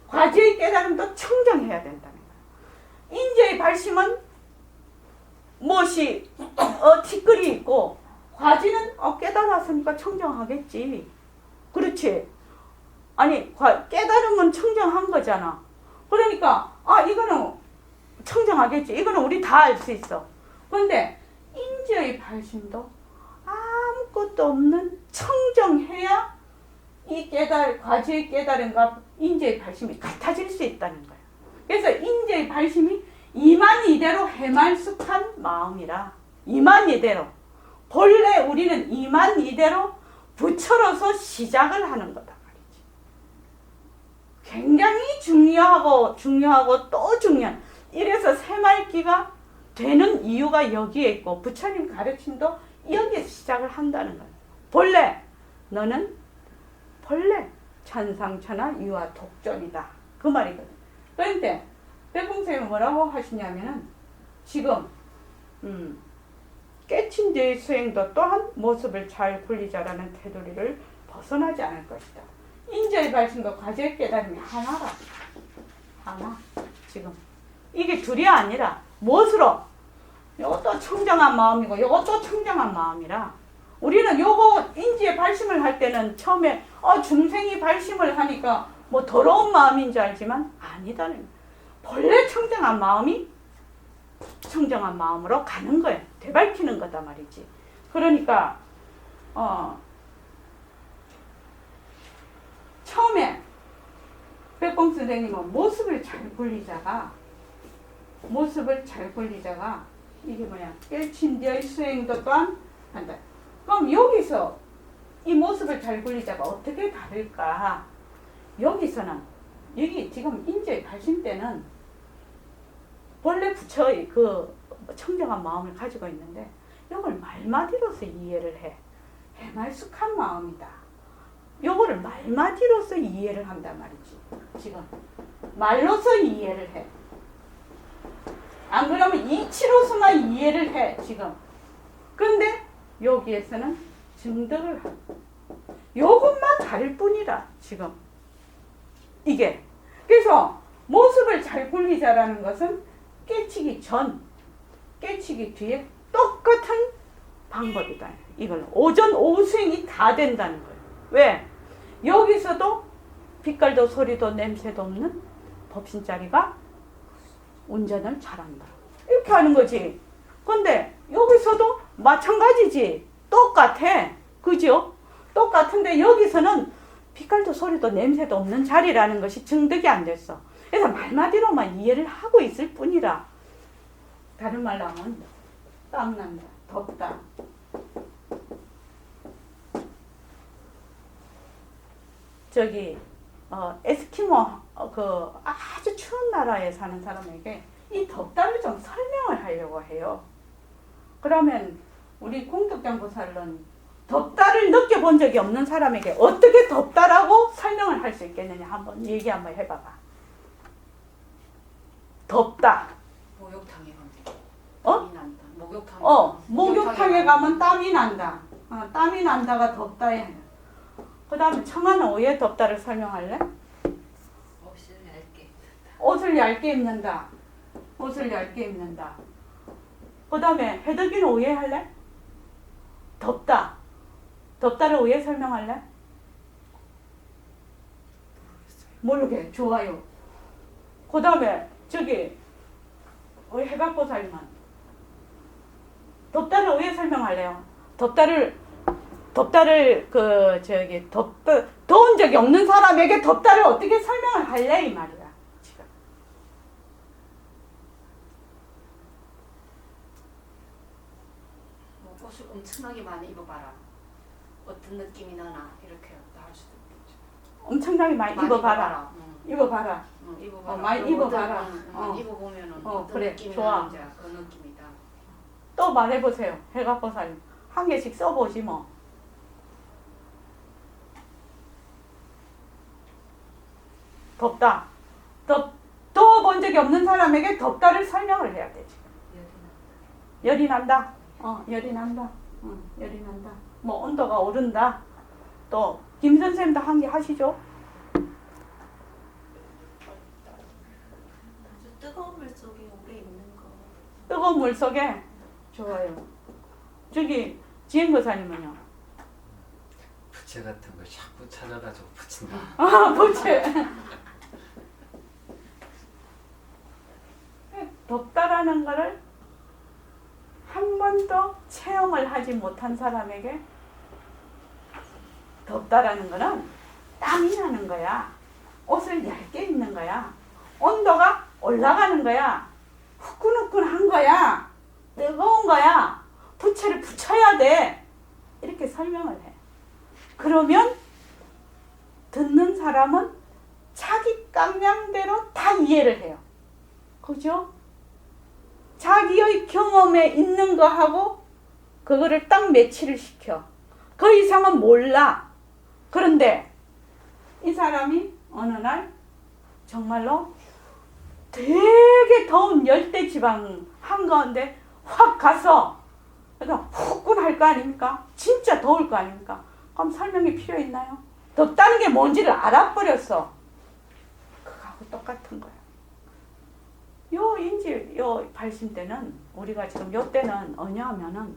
과지의 깨달음도 청정해야 된다는 거야. 인지의 발심은 무엇이 티끌이 있고 과지는 깨달았으니까 청정하겠지. 그렇지. 아니 깨달음은 청정한 거잖아. 그러니까 이거는 청정하겠지. 이거는 우리 다 알 수 있어. 그런데 인지의 발심도 아무것도 없는 청정해야 이 과지의 깨달음과 인지의 발심이 같아질 수 있다는 거야. 그래서 인지의 발심이 이만 이대로 해말숙한 마음이라. 이만 이대로. 본래 우리는 이만 이대로 부처로서 시작을 하는 거다 말이지. 굉장히 중요하고 또 중요한. 이래서 새말기가 되는 이유가 여기에 있고 부처님 가르침도 여기에서 시작을 한다는 거야. 본래 너는 본래 천상천하 유아 독존이다. 그 말이거든. 그런데 백공쌤이 뭐라고 하시냐면은 지금 깨친 뒤의 수행도 또한 모습을 잘 굴리자라는 테두리를 벗어나지 않을 것이다. 인지의 발심과 과지의 깨달음이 하나라. 하나. 지금 이게 둘이 아니라 무엇으로? 이것도 청정한 마음이고 이것도 청정한 마음이라. 우리는 요거 인지의 발심을 할 때는 처음에 중생이 발심을 하니까 뭐 더러운 마음인 줄 알지만 아니다는 거예요. 본래 청정한 마음이 청정한 마음으로 가는 거예요. 되밟히는 거다 말이지. 그러니까 처음에 백공 선생님은 모습을 잘 굴리자가 이게 뭐야? 깨친 뒤의 수행도 또한 한다. 그럼 여기서 이 모습을 잘 굴리자가 어떻게 다를까? 여기서는 여기 지금 인지의 발심 때는 본래 부처의 그 청정한 마음을 가지고 있는데 이걸 말마디로서 이해를 해. 해말숙한 마음이다. 요거를 말마디로서 이해를 한단 말이지. 지금 말로서 이해를 해. 안 그러면 이치로서만 이해를 해. 지금. 그런데 여기에서는 증득을 하고 요것만 다를 뿐이라. 지금 이게. 그래서 모습을 잘 굴리자라는 것은 깨치기 전, 깨치기 뒤에 똑같은 방법이다. 이건 오전 오후 수행이 다 된다는 거예요. 왜? 여기서도 빛깔도 소리도 냄새도 없는 법신자리가 운전을 잘한다. 이렇게 하는 거지. 근데 여기서도 마찬가지지. 똑같아. 그죠? 똑같은데 여기서는 빛깔도 소리도 냄새도 없는 자리라는 것이 증득이 안 됐어. 그래서 말마디로만 이해를 하고 있을 뿐이라. 다른 말로 하면 땀난다. 덥다. 저기 에스키모 그 아주 추운 나라에 사는 사람에게 이 덥다를 좀 설명을 하려고 해요. 그러면 우리 공덕장보살은 덥다를 느껴본 적이 없는 사람에게 어떻게 덥다라고 설명을 할 수 있겠느냐 한번 얘기 한번 해봐봐. 덥다. 목욕탕에 가면 어? 땀이 난다. 목욕탕에 가면 땀이 난다. 땀이 난다가 덥다에. 그 다음에 청아는 왜 덥다를 설명할래? 옷을 얇게. 옷을 얇게 입는다. 옷을 얇게 입는다. 그 다음에 해덕이는 왜 할래? 덥다. 덥다를 왜 설명할래? 모르게. 좋아요. 그 다음에 저기 우리 해각보살님은 덥다를 왜 설명할래요? 덥다를 더운 적이 없는 사람에게 덥다를 어떻게 설명을 할래 이 말이야. 지금. 뭐 옷을 엄청나게 많이 입어봐라. 어떤 느낌이 나나 이렇게 할 수도 있겠죠. 엄청나게 많이 입어봐라. 입어봐라. 입어봐라. 많이 입어봐라. 입어보면은 어, 어떤 그래. 느낌이 좋아. 나는지 그 느낌이다. 또 말해보세요. 해각보살님. 한 개씩 써보지 뭐. 덥다. 더워본 적이 없는 사람에게 덥다를 설명을 해야 되지. 열이 난다. 열이 난다. 열이 난다. 뭐 온도가 오른다. 또 김 선생님도 한 개 하시죠. 아주 뜨거운 물 속에 오래 있는 거. 뜨거운 물 속에. 좋아요. 저기 지행거사님은요. 부채 같은 거 자꾸 찾아가지고 붙인다. 부채. 덥다라는 거를 한 번도 체험을 하지 못한 사람에게 덥다라는 거는 땀이 나는 거야. 옷을 얇게 입는 거야. 온도가 올라가는 거야. 후끈후끈한 거야. 뜨거운 거야. 부채를 붙여야 돼. 이렇게 설명을 해. 그러면 듣는 사람은 자기 깡량대로 다 이해를 해요. 그죠? 자기의 경험에 있는 거하고 그거를 딱 매치를 시켜. 그 이상은 몰라. 그런데 이 사람이 어느 날 정말로 되게 더운 열대지방 한가운데 확 가서 후끈할 거 아닙니까? 진짜 더울 거 아닙니까? 그럼 설명이 필요 있나요? 덥다는 게 뭔지를 알아버렸어. 그거하고 똑같은 거야. 요 발심 때는 우리가 지금 요 때는 뭐냐 하면은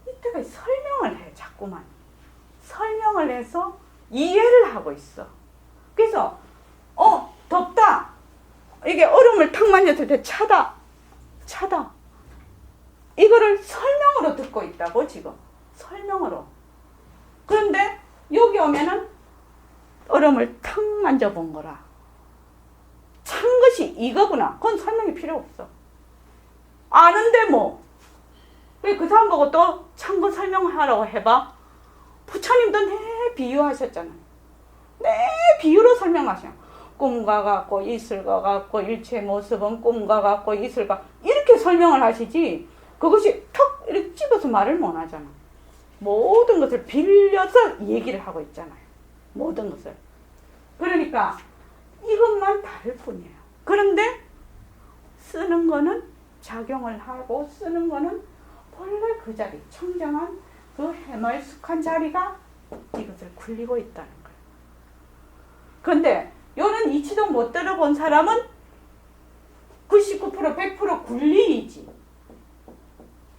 이때가 설명을 해. 자꾸만 설명을 해서 이해를 하고 있어. 그래서 덥다. 이게 얼음을 탁 만졌을 때 차다. 이거를 설명으로 듣고 있다고 지금. 설명으로. 그런데 여기 오면은 얼음을 탁 만져본 거라. 찬 것이 이거구나. 그건 설명이 필요 없어. 아는데 뭐. 왜 그 사람 보고 또 찬 거 설명하라고 해봐? 부처님도 내 비유하셨잖아요. 내 비유로 설명하셔. 꿈과 같고 이슬과 같고 일체 모습은 꿈과 같고 이슬과 이렇게 설명을 하시지 그것이 턱 이렇게 집어서 말을 못 하잖아. 모든 것을 빌려서 얘기를 하고 있잖아요. 모든 것을. 그러니까 이것만 다를 뿐이에요. 그런데 쓰는 거는 작용을 하고 쓰는 거는 본래 그 자리, 청정한 그 해말숙한 자리가 이것을 굴리고 있다는 거예요. 그런데 요는 이치도 못 들어본 사람은 99% 100% 굴리이지.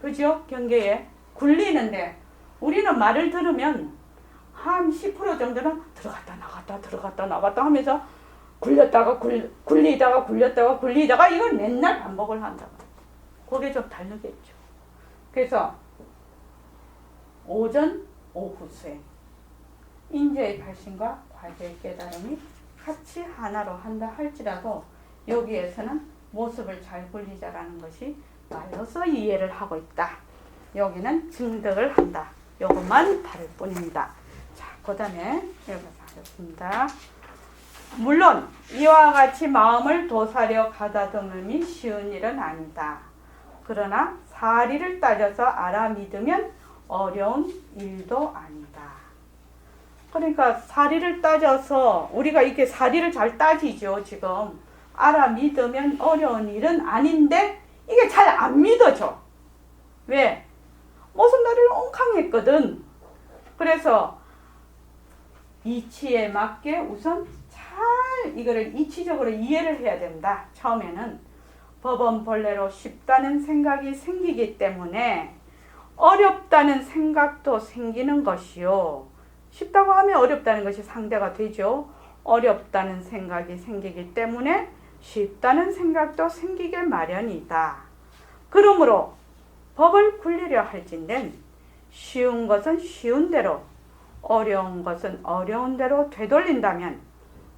그죠? 경계에 굴리는데 우리는 말을 들으면 한 10% 정도는 들어갔다 나갔다 하면서 굴렸다가 굴리다가 이걸 맨날 반복을 한다고. 그게 좀 다르겠죠. 그래서 오전, 오후수에 인재의 발심과 과제의 깨달음이 같이 하나로 한다 할지라도 여기에서는 모습을 잘 굴리자라는 것이 말로서 이해를 하고 있다. 여기는 증득을 한다. 요것만 다를 뿐입니다. 자, 그 다음에 읽어보겠습니다. 물론 이와 같이 마음을 도사려 가다듬음이 쉬운 일은 아니다. 그러나 사리를 따져서 알아 믿으면 어려운 일도 아니다. 그러니까 사리를 따져서 우리가 이렇게 사리를 잘 따지죠. 지금 알아 믿으면 어려운 일은 아닌데 이게 잘 안 믿어져. 왜? 모순다리를 엉캉했거든. 그래서 이치에 맞게 우선 잘 이거를 이치적으로 이해를 해야 된다. 처음에는 법은 본래로 쉽다는 생각이 생기기 때문에 어렵다는 생각도 생기는 것이요. 쉽다고 하면 어렵다는 것이 상대가 되죠. 어렵다는 생각이 생기기 때문에 쉽다는 생각도 생기게 마련이다. 그러므로 법을 굴리려 할진된 쉬운 것은 쉬운 대로, 어려운 것은 어려운 대로 되돌린다면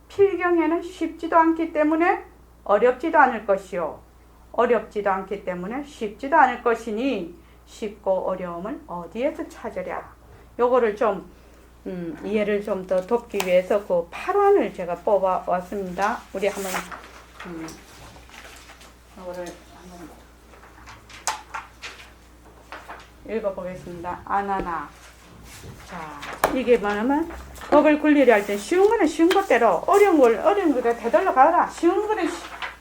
필경에는 쉽지도 않기 때문에 어렵지도 않을 것이요. 어렵지도 않기 때문에 쉽지도 않을 것이니 쉽고 어려움을 어디에서 찾으랴. 요거를 좀 이해를 좀 더 돕기 위해서 그 8원을 제가 뽑아 왔습니다. 우리 한번 요거를 한번 읽어보겠습니다. 아나나. 자, 이게 뭐냐면 법을 굴리려 할 때 쉬운 거는 쉬운 것대로, 어려운 걸 어려운 거대로 되돌려 가라. 쉬운 거는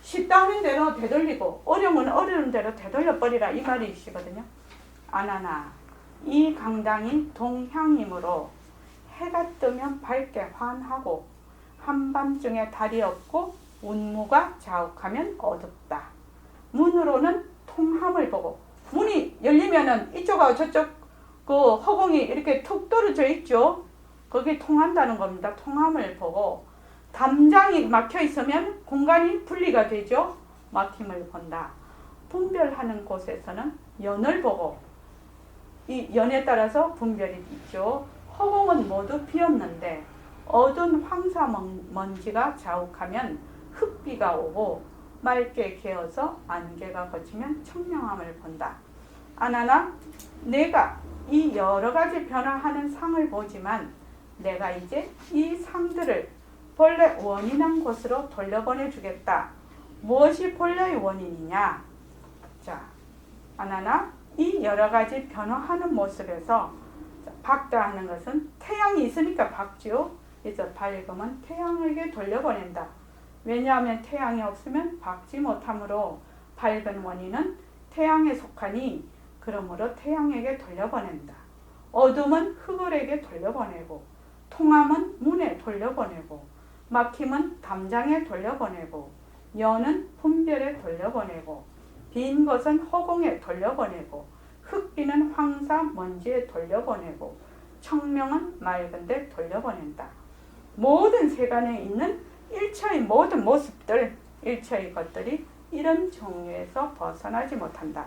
쉽다는 대로 되돌리고 어려운 건 어려운 대로 되돌려 버리라, 이 말이시거든요. 아나나. 이 강당이 동향이므로 해가 뜨면 밝게 환하고 한밤중에 달이 없고 운무가 자욱하면 어둡다. 문으로는 통함을 보고, 문이 열리면은 이쪽하고 저쪽 그 허공이 이렇게 툭 떨어져 있죠. 거기 통한다는 겁니다. 통함을 보고, 담장이 막혀 있으면 공간이 분리가 되죠. 막힘을 본다. 분별하는 곳에서는 연을 보고, 이 연에 따라서 분별이 있죠. 허공은 모두 비었는데 어두운 황사 먼지가 자욱하면 흙비가 오고 맑게 개어서 안개가 걷히면 청명함을 본다. 아나나, 내가 이 여러 가지 변화하는 상을 보지만 내가 이제 이 상들을 본래 원인한 곳으로 돌려보내 주겠다. 무엇이 본래의 원인이냐? 자, 아나나, 이 여러 가지 변화하는 모습에서 밝다 하는 것은 태양이 있으니까 밝죠. 그래서 밝음은 태양에게 돌려보낸다. 왜냐하면 태양이 없으면 밝지 못하므로 밝은 원인은 태양에 속하니 그러므로 태양에게 돌려보낸다. 어둠은 흙을에게 돌려보내고, 통함은 문에 돌려보내고, 막힘은 담장에 돌려보내고, 연은 분별에 돌려보내고, 빈 것은 허공에 돌려보내고, 흙비는 황사 먼지에 돌려보내고, 청명은 맑은 데 돌려보낸다. 모든 세간에 있는 일체의 모든 모습들, 일체의 것들이 이런 종류에서 벗어나지 못한다.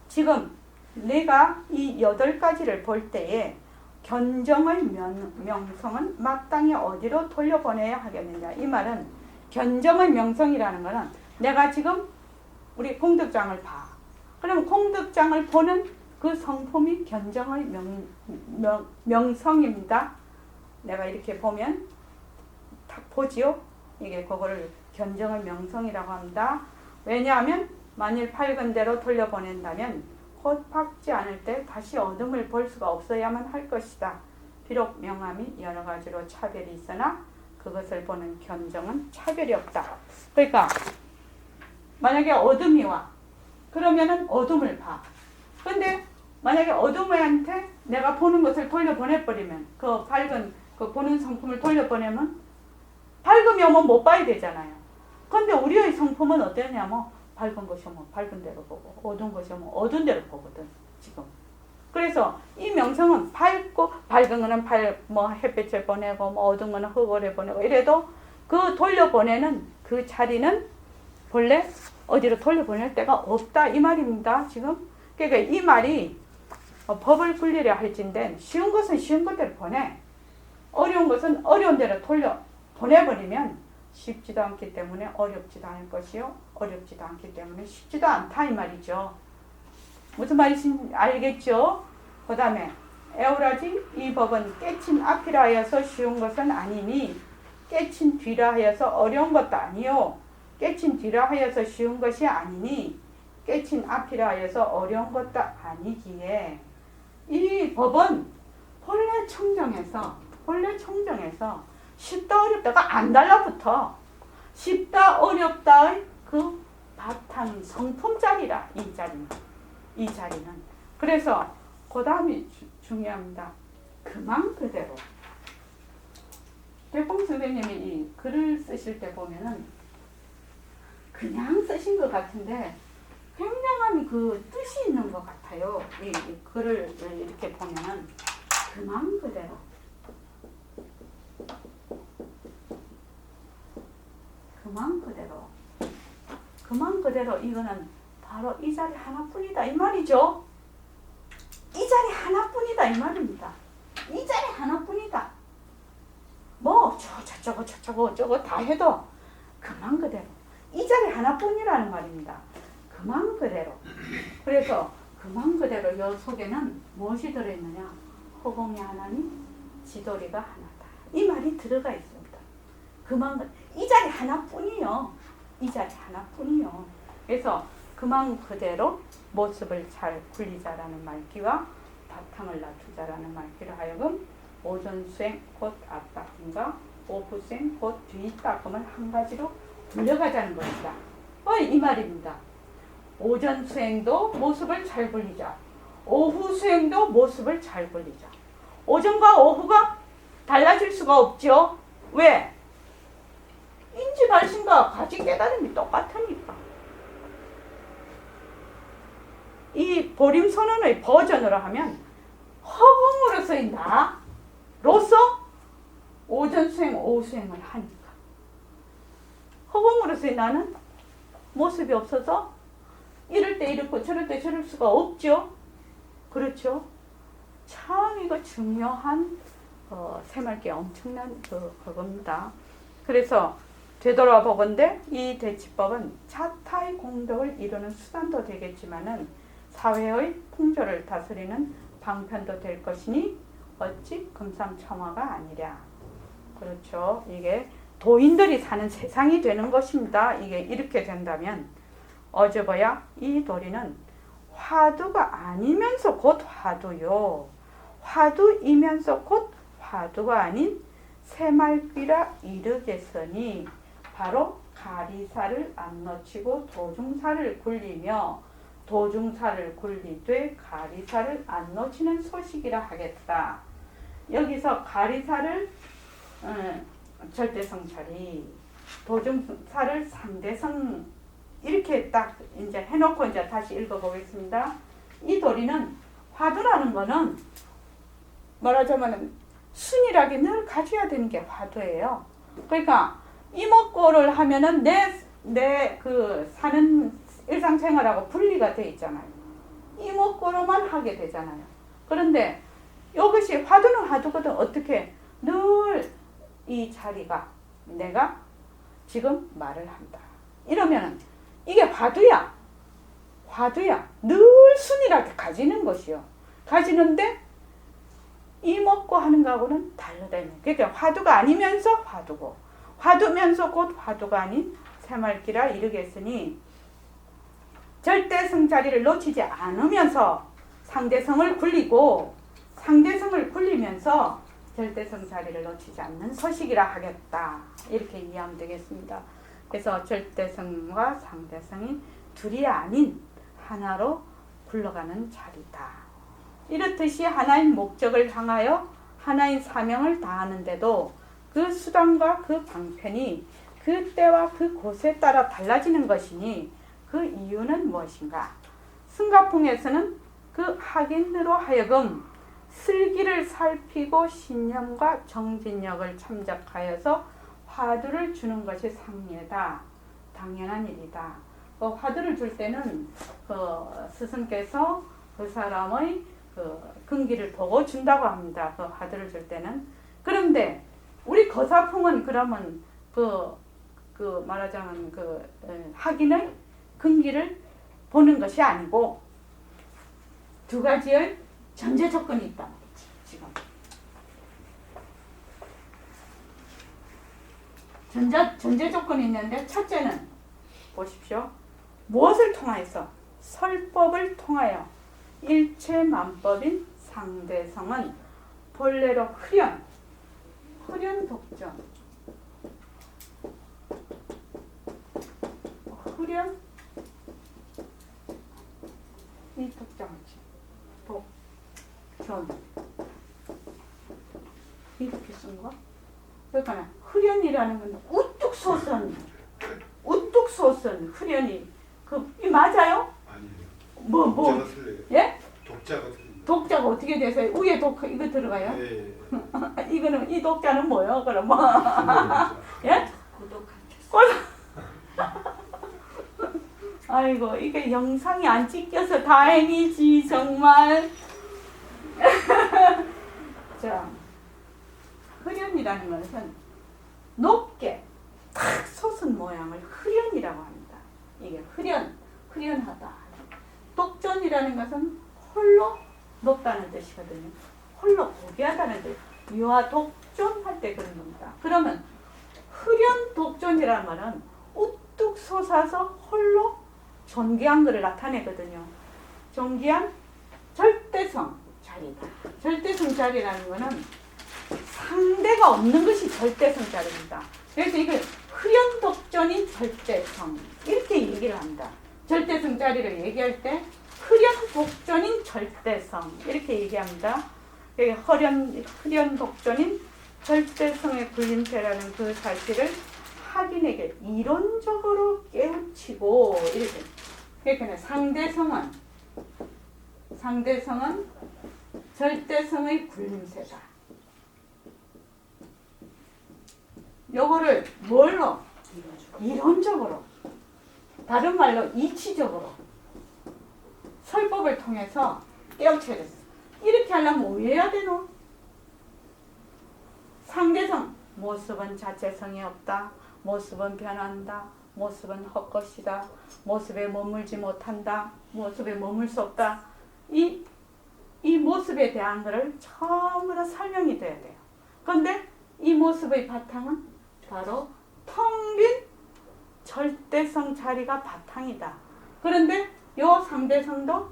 지금 내가 이 8가지를 볼 때에 견정의 명성은 마땅히 어디로 돌려보내야 하겠느냐. 이 말은 견정의 명성이라는 것은 내가 지금 우리 공덕장을 봐. 그럼 공덕장을 보는 그 성품이 견정의 명성입니다. 내가 이렇게 보면 딱 보지요. 이게 그거를 견정의 명성이라고 합니다. 왜냐하면 만일 밝은 대로 돌려보낸다면 곧 밝지 않을 때 다시 어둠을 볼 수가 없어야만 할 것이다. 비록 명암이 여러 가지로 차별이 있으나 그것을 보는 견정은 차별이 없다. 그러니까 만약에 어둠이 와. 그러면은 어둠을 봐. 근데 만약에 어둠한테 내가 보는 것을 돌려보내버리면, 그 밝은 그 보는 성품을 돌려보내면 밝음이 오면 못 봐야 되잖아요. 근데 우리의 성품은 어떠냐면 밝은 것이 오면 밝은 대로 보고 어두운 것이 오면 어두운 대로 보거든 지금. 그래서 이 명성은 밝고, 밝은 거는 햇빛을 보내고 어두운 거는 흙을 보내고 이래도 그 돌려보내는 그 자리는 본래 어디로 돌려보낼 데가 없다 이 말입니다. 지금 그러니까 이 말이 법을 굴리려 할진된 쉬운 것은 쉬운 것대로 보내, 어려운 것은 어려운 대로 돌려 보내버리면 쉽지도 않기 때문에 어렵지도 않을 것이요, 어렵지도 않기 때문에 쉽지도 않다 이 말이죠. 무슨 말인지 알겠죠? 그 다음에 에우라지 이 법은 깨친 앞이라 하여서 쉬운 것은 아니니 깨친 뒤라 하여서 어려운 것도 아니요 깨친 뒤라 하여서 쉬운 것이 아니니 깨친 앞이라 하여서 어려운 것도 아니기에 이 법은 본래 청정에서 쉽다 어렵다가 안 달라붙어. 쉽다 어렵다의 그 바탕 성품자리라 이 자리는. 그래서 그 다음이 중요합니다. 그만 그대로. 백봉 선생님이 이 글을 쓰실 때 보면은 그냥 쓰신 것 같은데 굉장한 그 뜻이 있는 것 같아요. 이 글을 이렇게 보면은 그만 그대로. 그만 그대로 이거는 바로 이 자리 하나뿐이다 이 말이죠. 이 자리 하나뿐이다 이 말입니다. 이 자리 하나뿐이다. 뭐 저거 다 해도 그만 그대로 이 자리 하나뿐이라는 말입니다. 그만 그대로. 그래서 그만 그대로 요 속에는 무엇이 들어있느냐? 허공이 하나니 지도리가 하나다. 이 말이 들어가 있습니다. 그만 이 자리 하나뿐이요. 이 자리 하나뿐이요. 그래서 그만 그대로 모습을 잘 굴리자라는 말귀와 바탕을 낮추자라는 말귀로 하여금 오전 수행 곧 앞바탕과 오후 수행 곧 뒤따끔을 한 가지로 굴려가자는 것이다. 이 말입니다. 오전 수행도 모습을 잘 굴리자. 오후 수행도 모습을 잘 굴리자. 오전과 오후가 달라질 수가 없죠. 왜? 인지 발심과 가지 깨달음이 똑같으니까. 이 보림선언의 버전으로 하면 허공으로서의 나로서 오전 수행, 오후 수행을 하니까. 허공으로서의 나는 모습이 없어서 이럴 때 이렇고 저럴 때 저럴 수가 없죠. 그렇죠? 참 이거 중요한 새말기 엄청난 그겁니다. 그래서 되돌아보건대 이 대치법은 자타의 공덕을 이루는 수단도 되겠지만은 사회의 풍조를 다스리는 방편도 될 것이니 어찌 금상첨화가 아니랴. 그렇죠. 이게 도인들이 사는 세상이 되는 것입니다. 이게 이렇게 된다면 어저버야 이 도리는 화두가 아니면서 곧 화두요. 화두이면서 곧 화두가 아닌 새말귀라 이르겠으니 바로 가리사를 안 놓치고 도중사를 굴리며 도중사를 굴리되 가리사를 안 놓치는 소식이라 하겠다. 여기서 가리사를 절대성 자리, 도중사를 상대성 이렇게 딱 이제 해놓고 이제 다시 읽어보겠습니다. 이 도리는 화두라는 거는 말하자면 순이라기 늘 가져야 되는 게 화두예요. 그러니까 이목구를 하면은 내 그 사는 일상생활하고 분리가 돼 있잖아요. 이목구로만 하게 되잖아요. 그런데 이것이 화두는 화두거든. 어떻게 늘 이 자리가 내가 지금 말을 한다. 이러면은 이게 화두야. 늘 순이라게 가지는 것이요. 가지는데 이목구 하는 거하고는 다르다. 그러니까 화두가 아니면서 화두고 화두면서 곧 화두가 아닌 새말귀라 이르겠으니 절대성 자리를 놓치지 않으면서 상대성을 굴리고 상대성을 굴리면서 절대성 자리를 놓치지 않는 소식이라 하겠다. 이렇게 이해하면 되겠습니다. 그래서 절대성과 상대성이 둘이 아닌 하나로 굴러가는 자리다. 이렇듯이 하나인 목적을 향하여 하나인 사명을 다하는데도 그 수단과 그 방편이 그 때와 그 곳에 따라 달라지는 것이니 그 이유는 무엇인가? 승가풍에서는 그 학인으로 하여금 슬기를 살피고 신념과 정진력을 참작하여서 화두를 주는 것이 상례다. 당연한 일이다. 화두를 줄 때는 스승께서 그 사람의 근기를 보고 준다고 합니다. 화두를 줄 때는. 그런데 우리 거사풍은 그러면 말하자면 학인의 근기를 보는 것이 아니고 두 가지의 전제 조건이 있다 말이지 지금. 전제 조건이 있는데 첫째는 보십시오. 무엇을 통하여서? 설법을 통하여 일체만법인 상대성은 본래로 흐련 독전, 흐련 이 독자지 독전 이렇게 쓴 거. 그러니까 흐련이라는 건 우뚝 솟은 흐련이 이 맞아요? 아니에요. 뭐 독자가 틀려요. 예? 독자가 틀려요. 독자가 어떻게 돼서요? 위에 독 이거 들어가요? 예. 이거는 이 독자는 뭐요? 그럼 뭐? 예? 아이고 이게 영상이 안 찍혀서 다행이지 정말. 자, 흐련이라는 것은 높게 탁 솟은 모양을 흐련이라고 합니다. 이게 흐련하다. 독전이라는 것은 홀로 높다는 뜻이거든요. 홀로 고귀하다는 뜻. 유아 독존 할 때 그런 겁니다. 그러면 흐련 독존이라는 말은 우뚝 솟아서 홀로 존귀한 것을 나타내거든요. 존귀한 절대성 자리다. 절대성 자리라는 것은 상대가 없는 것이 절대성 자리입니다. 그래서 이걸 흐련 독존인 절대성 이렇게 얘기를 합니다. 절대성 자리를 얘기할 때 흐련 독존인 절대성 이렇게 얘기합니다. 흐련 독존인 절대성의 굴림체라는 그 사실을 학인에게 이론적으로 깨우치고 이렇게. 그러니까 상대성은 절대성의 굴림체다. 요거를 뭘로? 이론적으로. 다른 말로 이치적으로. 설법을 통해서 깨우쳐야 됐어. 이렇게 하려면 뭐 해야 되노? 상대성. 모습은 자체성이 없다. 모습은 변한다. 모습은 헛것이다. 모습에 머물지 못한다. 모습에 머물 수 없다. 이 모습에 대한 것을 처음으로 설명이 돼야 돼요. 그런데 이 모습의 바탕은 바로 텅 빈 절대성 자리가 바탕이다. 그런데 요 상대성도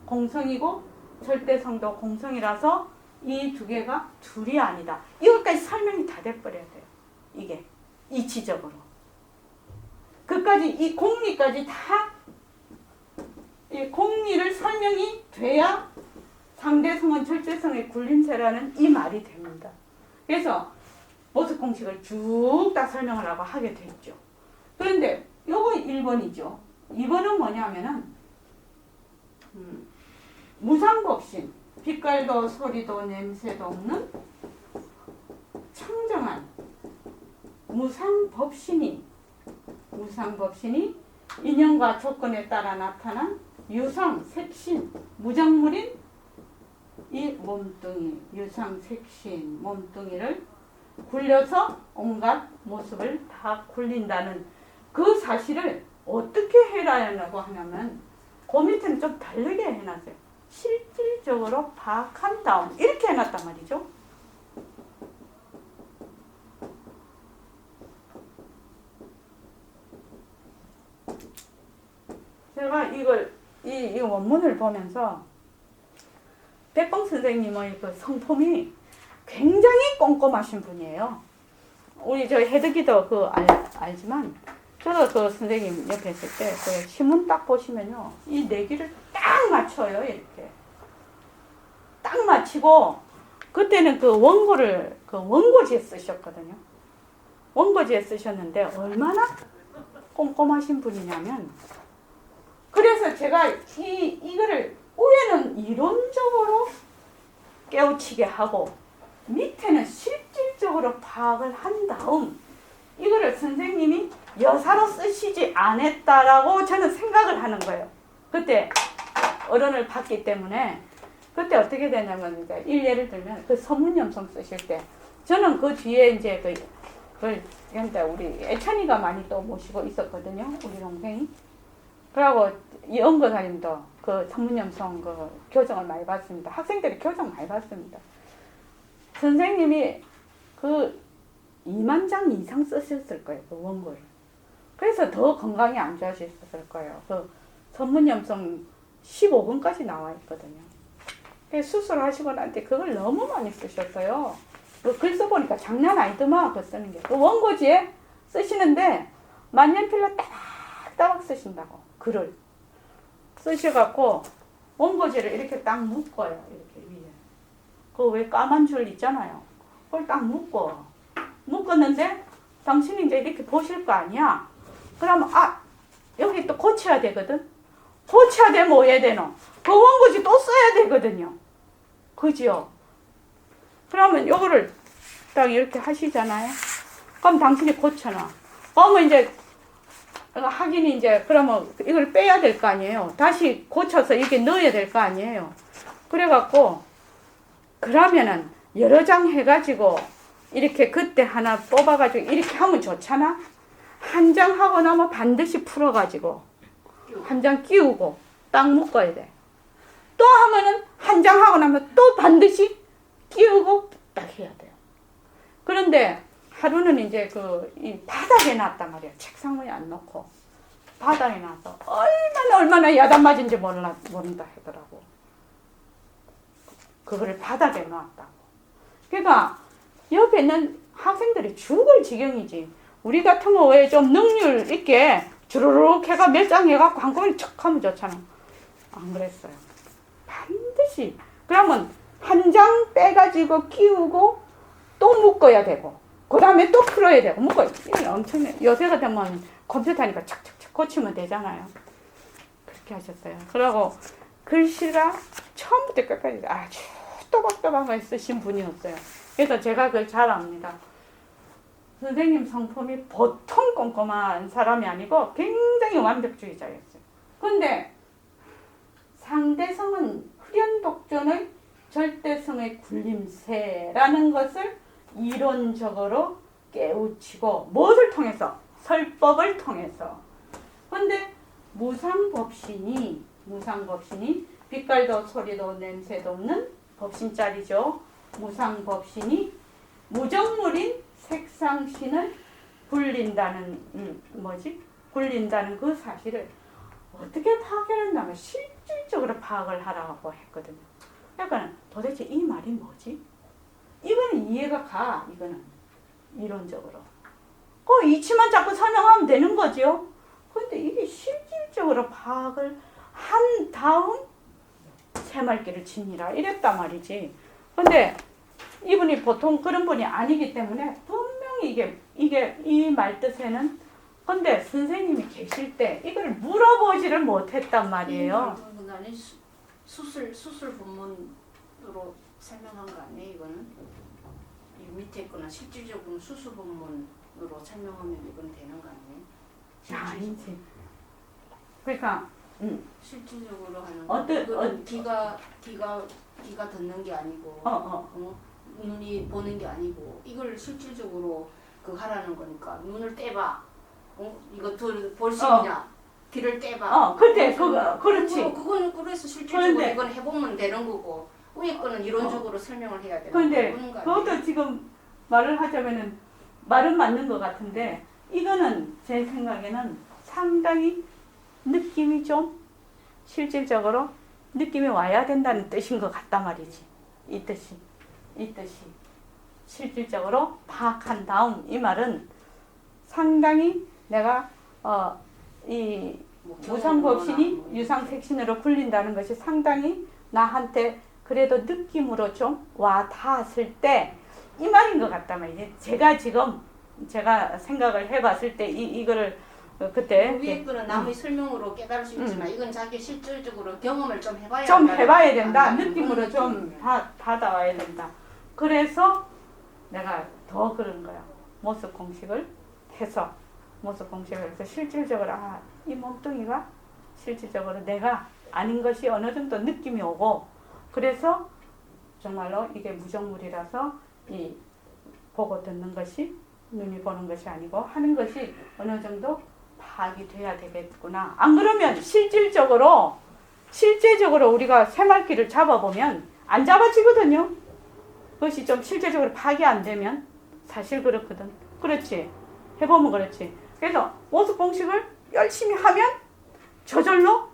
공성이고 절대성도 공성이라서 이 두 개가 둘이 아니다. 이것까지 설명이 다 돼버려야 돼요. 이게 이치적으로. 그까지 이 공리까지 다 이 공리를 설명이 돼야 상대성은 절대성의 굴림체라는 이 말이 됩니다. 그래서 모습 공식을 쭉 다 설명을 하고 하게 됐죠. 그런데 요거 1번이죠. 2번은 뭐냐면은 무상법신, 빛깔도 소리도 냄새도 없는 청정한 무상법신이 인연과 조건에 따라 나타난 유상, 색신, 무정물인 이 몸뚱이, 유상, 색신, 몸뚱이를 굴려서 온갖 모습을 다 굴린다는 그 사실을 어떻게 해라라고 하냐면 그 밑에는 좀 다르게 해놨어요. 실질적으로 파악한 다음 이렇게 해놨단 말이죠. 제가 이 원문을 보면서 백봉 선생님의 그 성품이 굉장히 꼼꼼하신 분이에요. 우리 저 해득이도 알지만 저도 그 선생님 옆에 있을 때 그 신문 딱 보시면요, 이 내기를 딱 맞춰요. 이렇게 딱 맞히고 그때는 그 원고지에 쓰셨거든요. 원고지에 쓰셨는데 얼마나 꼼꼼하신 분이냐면, 그래서 제가 이거를 위에는 이론적으로 깨우치게 하고 밑에는 실질적으로 파악을 한 다음 이거를 선생님이 여사로 쓰시지 않았다라고 저는 생각을 하는 거예요. 그때 어른을 봤기 때문에. 그때 어떻게 되냐면 이제 예를 들면 그 서문염성 쓰실 때 저는 그 뒤에 이제 그걸 우리 애찬이가 많이 또 모시고 있었거든요. 우리 동생이. 그러고 이 연거사님도 그 천문염성 그 교정을 많이 받습니다. 학생들이 교정 많이 받습니다. 선생님이 그 2만 장 이상 쓰셨을 거예요. 그 원고를. 그래서 더 건강이 안 좋아지셨을 거예요. 그 천문염성 15분까지 나와 있거든요. 수술하시고 난뒤 그걸 너무 많이 쓰셨어요. 그 글 써보니까 장난 아니더만 그 쓰는 게. 그 원고지에 쓰시는데 만년필로 따박따박 쓰신다고. 글을 쓰셔갖고 원고지를 이렇게 딱 묶어요. 이렇게 위에. 그 왜 까만 줄 있잖아요. 그걸 딱 묶었는데 당신이 이제 이렇게 보실 거 아니야. 그러면 여기 또 고쳐야 되거든. 고쳐야 되면 뭐 해야 되노? 그 원고지 또 써야 되거든요. 그죠? 그러면 요거를 딱 이렇게 하시잖아요. 그럼 당신이 고쳐놔. 그러면 이제 하긴 이제 그러면 이걸 빼야 될 거 아니에요. 다시 고쳐서 이렇게 넣어야 될 거 아니에요. 그래갖고 그러면은 여러 장 해가지고 이렇게 그때 하나 뽑아가지고 이렇게 하면 좋잖아. 한 장 하고 나면 반드시 풀어가지고 한 장 끼우고 딱 묶어야 돼. 또 하면은 한 장 하고 나면 또 반드시 끼우고 딱 해야 돼요. 그런데 하루는 이제 이 바닥에 놨단 말이야. 책상 위에 안 놓고 바닥에 놔서 얼마나 야단 맞은지 모른다 하더라고. 그거를 바닥에 놨다고. 그러니까 옆에 있는 학생들이 죽을 지경이지. 우리 같으면 왜 좀 능률 있게 주르륵 해가 몇 장 해갖고 한꺼번에 척 하면 좋잖아. 안 그랬어요. 반드시. 그러면 한 장 빼가지고 끼우고 또 묶어야 되고 그 다음에 또 풀어야 되고 묶어야 돼. 이게 엄청나요. 요새가 되면 컴퓨터니까 착착착 고치면 되잖아요. 그렇게 하셨어요. 그러고 글씨가 처음부터 끝까지 아주 또박또박하게 쓰신 분이었어요. 그래서 제가 그걸 잘 압니다. 선생님 성품이 보통 꼼꼼한 사람이 아니고 굉장히 완벽주의자였어요. 근데 상대성은 후련독존의 절대성의 굴림새라는 것을 이론적으로 깨우치고 무엇을 통해서? 설법을 통해서. 근데 무상법신이 빛깔도 소리도 냄새도 없는 법신짜리죠. 무상법신이 무정물인 색상신을 굴린다는 굴린다는 그 사실을 어떻게 파악했냐면 실질적으로 파악을 하라고 했거든요. 그러니까 도대체 이 말이 뭐지? 이거는 이해가 가. 이거는 이론적으로. 그 이치만 자꾸 설명하면 되는 거죠. 근데 이게 실질적으로 파악을 한 다음 새말귀를 치니라 이랬단 말이지. 근데 이분이 보통 그런 분이 아니기 때문에 분명히 이게 이 말뜻에는 근데 선생님이 계실 때 이걸 물어보지를 못했단 말이에요. 아니 수술 본문으로 설명한 거 아니에요? 이거는 이 밑에 거나 실질적으로 수술 본문으로 설명하면 이건 되는 거 아니에요? 아니지. 그러니까 실질적으로 하는 이거는 귀가 듣는 게 아니고 눈이 보는 게 아니고 이걸 실질적으로 하라는 거니까 눈을 떼봐. 이거 볼 수 있냐? 귀를 떼봐. 근데 그렇지. 그거는 그래서 실질적으로 이건 해보면 되는 거고 위에 거는 이론적으로 설명을 해야 되는 근데 거는 그것도 지금 말을 하자면은 말은 맞는 것 같은데 이거는 제 생각에는 상당히 느낌이 좀 실질적으로 느낌이 와야 된다는 뜻인 것 같단 말이지. 이 뜻이 실질적으로 파악한 다음 이 말은 상당히 내가 이 무상법신이 유상색신으로 굴린다는 것이 상당히 나한테 그래도 느낌으로 좀 와 닿았을 때 이 말인 것 같단 말이지. 제가 생각을 해봤을 때 이거를 그때 위에 거는 남의 설명으로 깨달을 수 있지만 이건 자기 실질적으로 경험을 좀 해봐야 된다. 느낌으로 좀 받아와야 된다. 그래서 내가 더 그런 거야. 모습 공식을 해서 실질적으로 이 몸뚱이가 실질적으로 내가 아닌 것이 어느 정도 느낌이 오고 그래서 정말로 이게 무정물이라서 이 보고 듣는 것이 눈이 보는 것이 아니고 하는 것이 어느 정도 파악이 돼야 되겠구나. 안 그러면 실질적으로 실제적으로 우리가 새말귀를 잡아보면 안 잡아지거든요. 그것이 좀 실제적으로 파악이 안 되면 사실 그렇거든. 그렇지. 해보면 그렇지. 그래서 모습 공식을 열심히 하면 저절로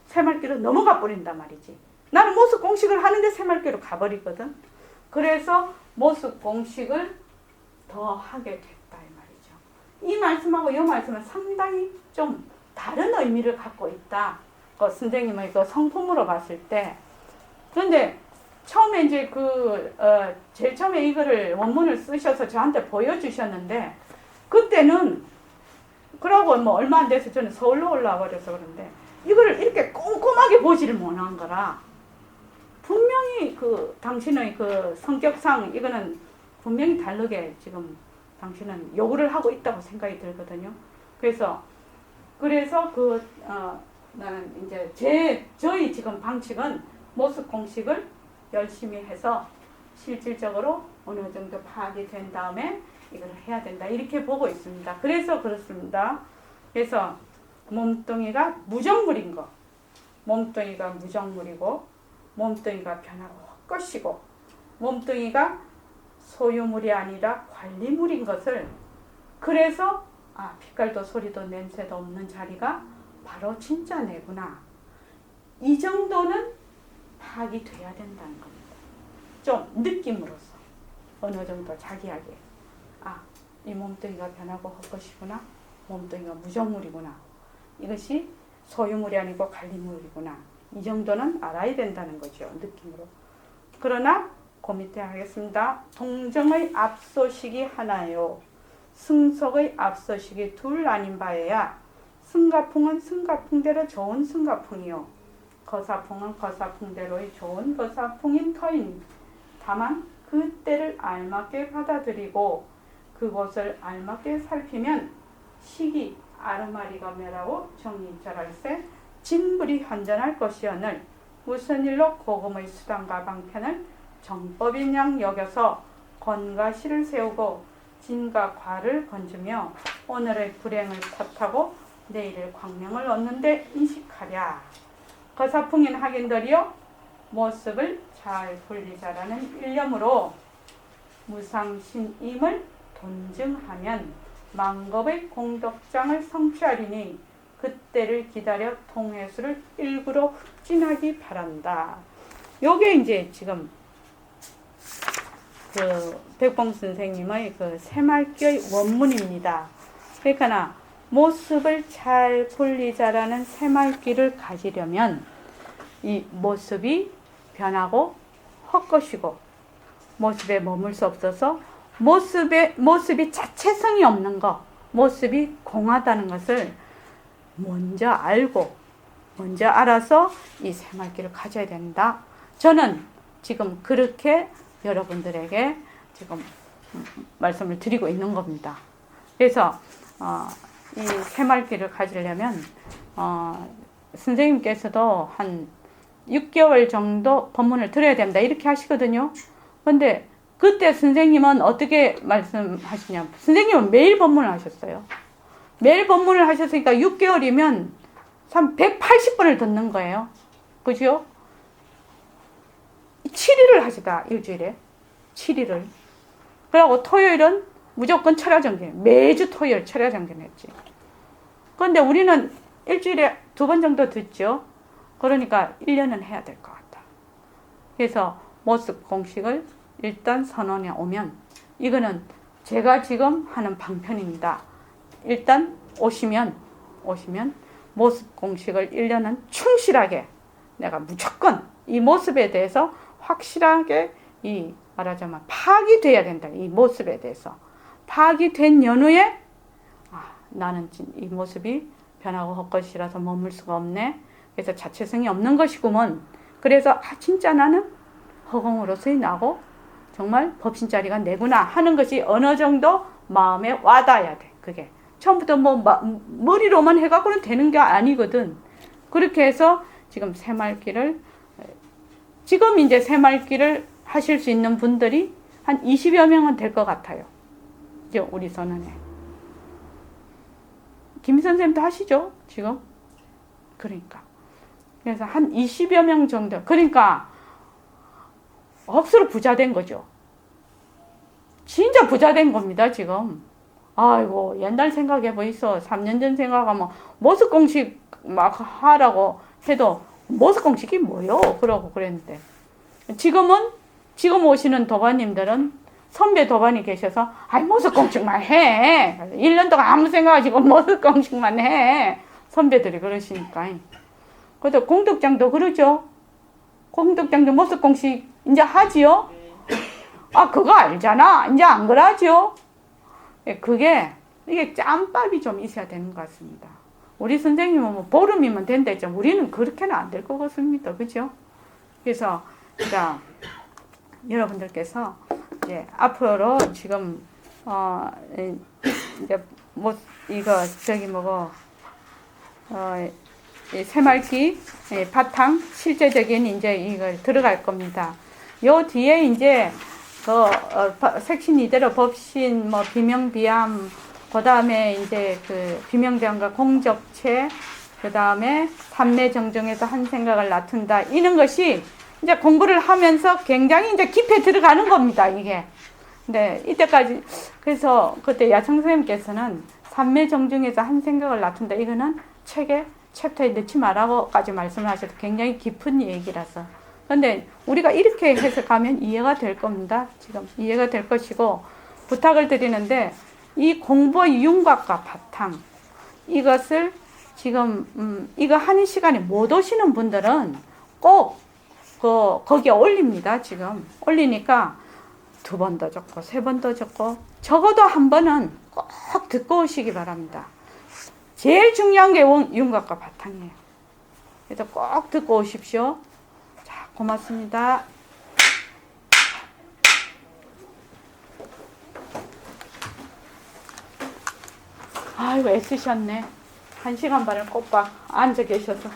새말귀로 넘어가 버린단 말이지. 나는 모습 공식을 하는데 새말귀로 가버리거든. 그래서 모습 공식을 더 하게 됐다 이 말이죠. 이 말씀하고 이 말씀은 상당히 좀 다른 의미를 갖고 있다. 그 선생님의 그 성품으로 봤을 때. 그런데 처음에 이제 제일 처음에 이거를 원문을 쓰셔서 저한테 보여주셨는데, 그때는, 그러고 뭐 얼마 안 돼서 저는 서울로 올라와 버려서 그런데, 이거를 이렇게 꼼꼼하게 보지를 못한 거라, 분명히 당신의 성격상 이거는 분명히 다르게 지금 당신은 요구를 하고 있다고 생각이 들거든요. 그래서 나는 이제 저희 지금 방식은 모습 공식을 열심히 해서 실질적으로 어느 정도 파악이 된 다음에 이걸 해야 된다. 이렇게 보고 있습니다. 그래서 그렇습니다. 그래서 몸뚱이가 무정물인 거. 몸뚱이가 무정물이고, 몸뚱이가 변하고 헛것이고, 몸뚱이가 소유물이 아니라 관리물인 것을, 그래서 빛깔도 소리도 냄새도 없는 자리가 바로 진짜 내구나. 이 정도는 파악이 돼야 된다는 겁니다. 좀 느낌으로써 어느 정도 자기에게 이 몸뚱이가 변하고 헛것이구나. 몸뚱이가 무정물이구나. 이것이 소유물이 아니고 관리물이구나. 이 정도는 알아야 된다는 거죠. 느낌으로. 그러나 그 밑에 하겠습니다. 동정의 앞소식이 하나요. 승속의 앞서식이 둘 아닌 바에야 승가풍은 승가풍대로 좋은 승가풍이요, 거사풍은 거사풍대로의 좋은 거사풍인 터이니 다만 그 때를 알맞게 받아들이고 그곳을 알맞게 살피면 시기 아르마리가 멸하고 정리절할세 진불이 현전할 것이오늘 무슨 일로 고금의 수단과 방편을 정법인 양 여겨서 권과 시를 세우고 진과 과를 건주며 오늘의 불행을 탓하고 내일의 광명을 얻는데 인식하랴. 거사풍인 하긴더리요 모습을 잘 분리자라는 일념으로 무상신임을 돈증하면 만겁의 공덕장을 성취하리니 그때를 기다려 통해수를 일부러 흑진하기 바란다. 요게 이제 지금 백봉 선생님의 새말귀의 원문입니다. 그러니까 모습을 잘 분리자라는 새말귀를 가지려면 이 모습이 변하고 헛것이고 모습에 머물 수 없어서 모습이 자체성이 없는 것, 모습이 공하다는 것을 먼저 알아서 이 새말귀를 가져야 된다. 저는 지금 그렇게 여러분들에게 지금 말씀을 드리고 있는 겁니다. 그래서 이 새말귀를 가지려면 선생님께서도 한 6개월 정도 법문을 들어야 된다 이렇게 하시거든요. 근데 그때 선생님은 어떻게 말씀하시냐, 선생님은 매일 법문을 하셨어요. 매일 법문을 하셨으니까 6개월이면 180번을 듣는 거예요. 그죠? 7일을 하시다, 일주일에. 7일을. 그리고 토요일은 무조건 철야정기. 매주 토요일 철야정기 했지. 그런데 우리는 일주일에 2번 정도 듣죠. 그러니까 1년은 해야 될 것 같다. 그래서 모습 공식을 일단 선언해 오면, 이거는 제가 지금 하는 방편입니다. 일단 오시면 모습 공식을 1년은 충실하게 내가 무조건 이 모습에 대해서 확실하게 말하자면 파악이 돼야 된다. 이 모습에 대해서 파악이 된 연후에 나는 이 모습이 변하고 헛것이라서 머물 수가 없네. 그래서 자체성이 없는 것이구먼. 그래서 진짜 나는 허공으로서의 나고 정말 법신자리가 내구나 하는 것이 어느 정도 마음에 와닿아야 돼. 그게 처음부터 머리로만 해갖고는 되는 게 아니거든. 그렇게 해서 지금 이제 새말귀를 하실 수 있는 분들이 한 20여 명은 될 것 같아요. 이제 우리 선언에. 김 선생님도 하시죠? 지금? 그러니까. 그래서 한 20여 명 정도. 그러니까 억수로 부자 된 거죠. 진짜 부자 된 겁니다, 지금. 아이고, 옛날 생각해 보이소. 3년 전 생각하면 모습 공식 막 하라고 해도 모습 공식이 뭐요? 그러고 그랬는데. 지금 오시는 도반님들은 선배 도반이 계셔서, 아이, 모습 공식만 해. 1년 동안 아무 생각하지 고 모습 공식만 해. 선배들이 그러시니까. 그래도 공덕장도 그러죠. 공덕장도 모습 공식 이제 하지요? 아, 그거 알잖아. 이제 안 그러죠? 이게 짬밥이 좀 있어야 되는 것 같습니다. 우리 선생님은 뭐 보름이면 된다 했죠. 우리는 그렇게는 안 될 것 같습니다. 그죠? 그래서, 자, 여러분들께서 이제 앞으로 지금, 이제 뭐, 이거, 이 새말기, 바탕, 실제적인 이제 이걸 들어갈 겁니다. 요 뒤에 이제, 색신 이대로 법신, 뭐, 비명비암, 그 다음에 이제 비명비암과 공적체, 그 다음에 삼매정정에서 한 생각을 낳든다. 이런 것이 이제 공부를 하면서 굉장히 이제 깊이 들어가는 겁니다, 이게. 근데 이때까지, 그래서 그때 야청 선생님께서는 삼매정정에서 한 생각을 낳든다. 이거는 책에, 챕터에 넣지 말라고까지 말씀을 하셔서 굉장히 깊은 얘기라서. 근데 우리가 이렇게 해석하면 이해가 될 겁니다. 지금 이해가 될 것이고, 부탁을 드리는데, 이 공부의 윤곽과 바탕, 이것을 지금, 이거 하는 시간에 못 오시는 분들은 꼭, 거기에 올립니다, 지금. 올리니까 2번 더 적고, 3번 더 적고, 적어도 한 번은 꼭 듣고 오시기 바랍니다. 제일 중요한 게 윤곽과 바탕이에요. 그래서 꼭 듣고 오십시오. 자, 고맙습니다. 아이고, 애쓰셨네. 1시간 반을 꼬박 앉아 계셔서.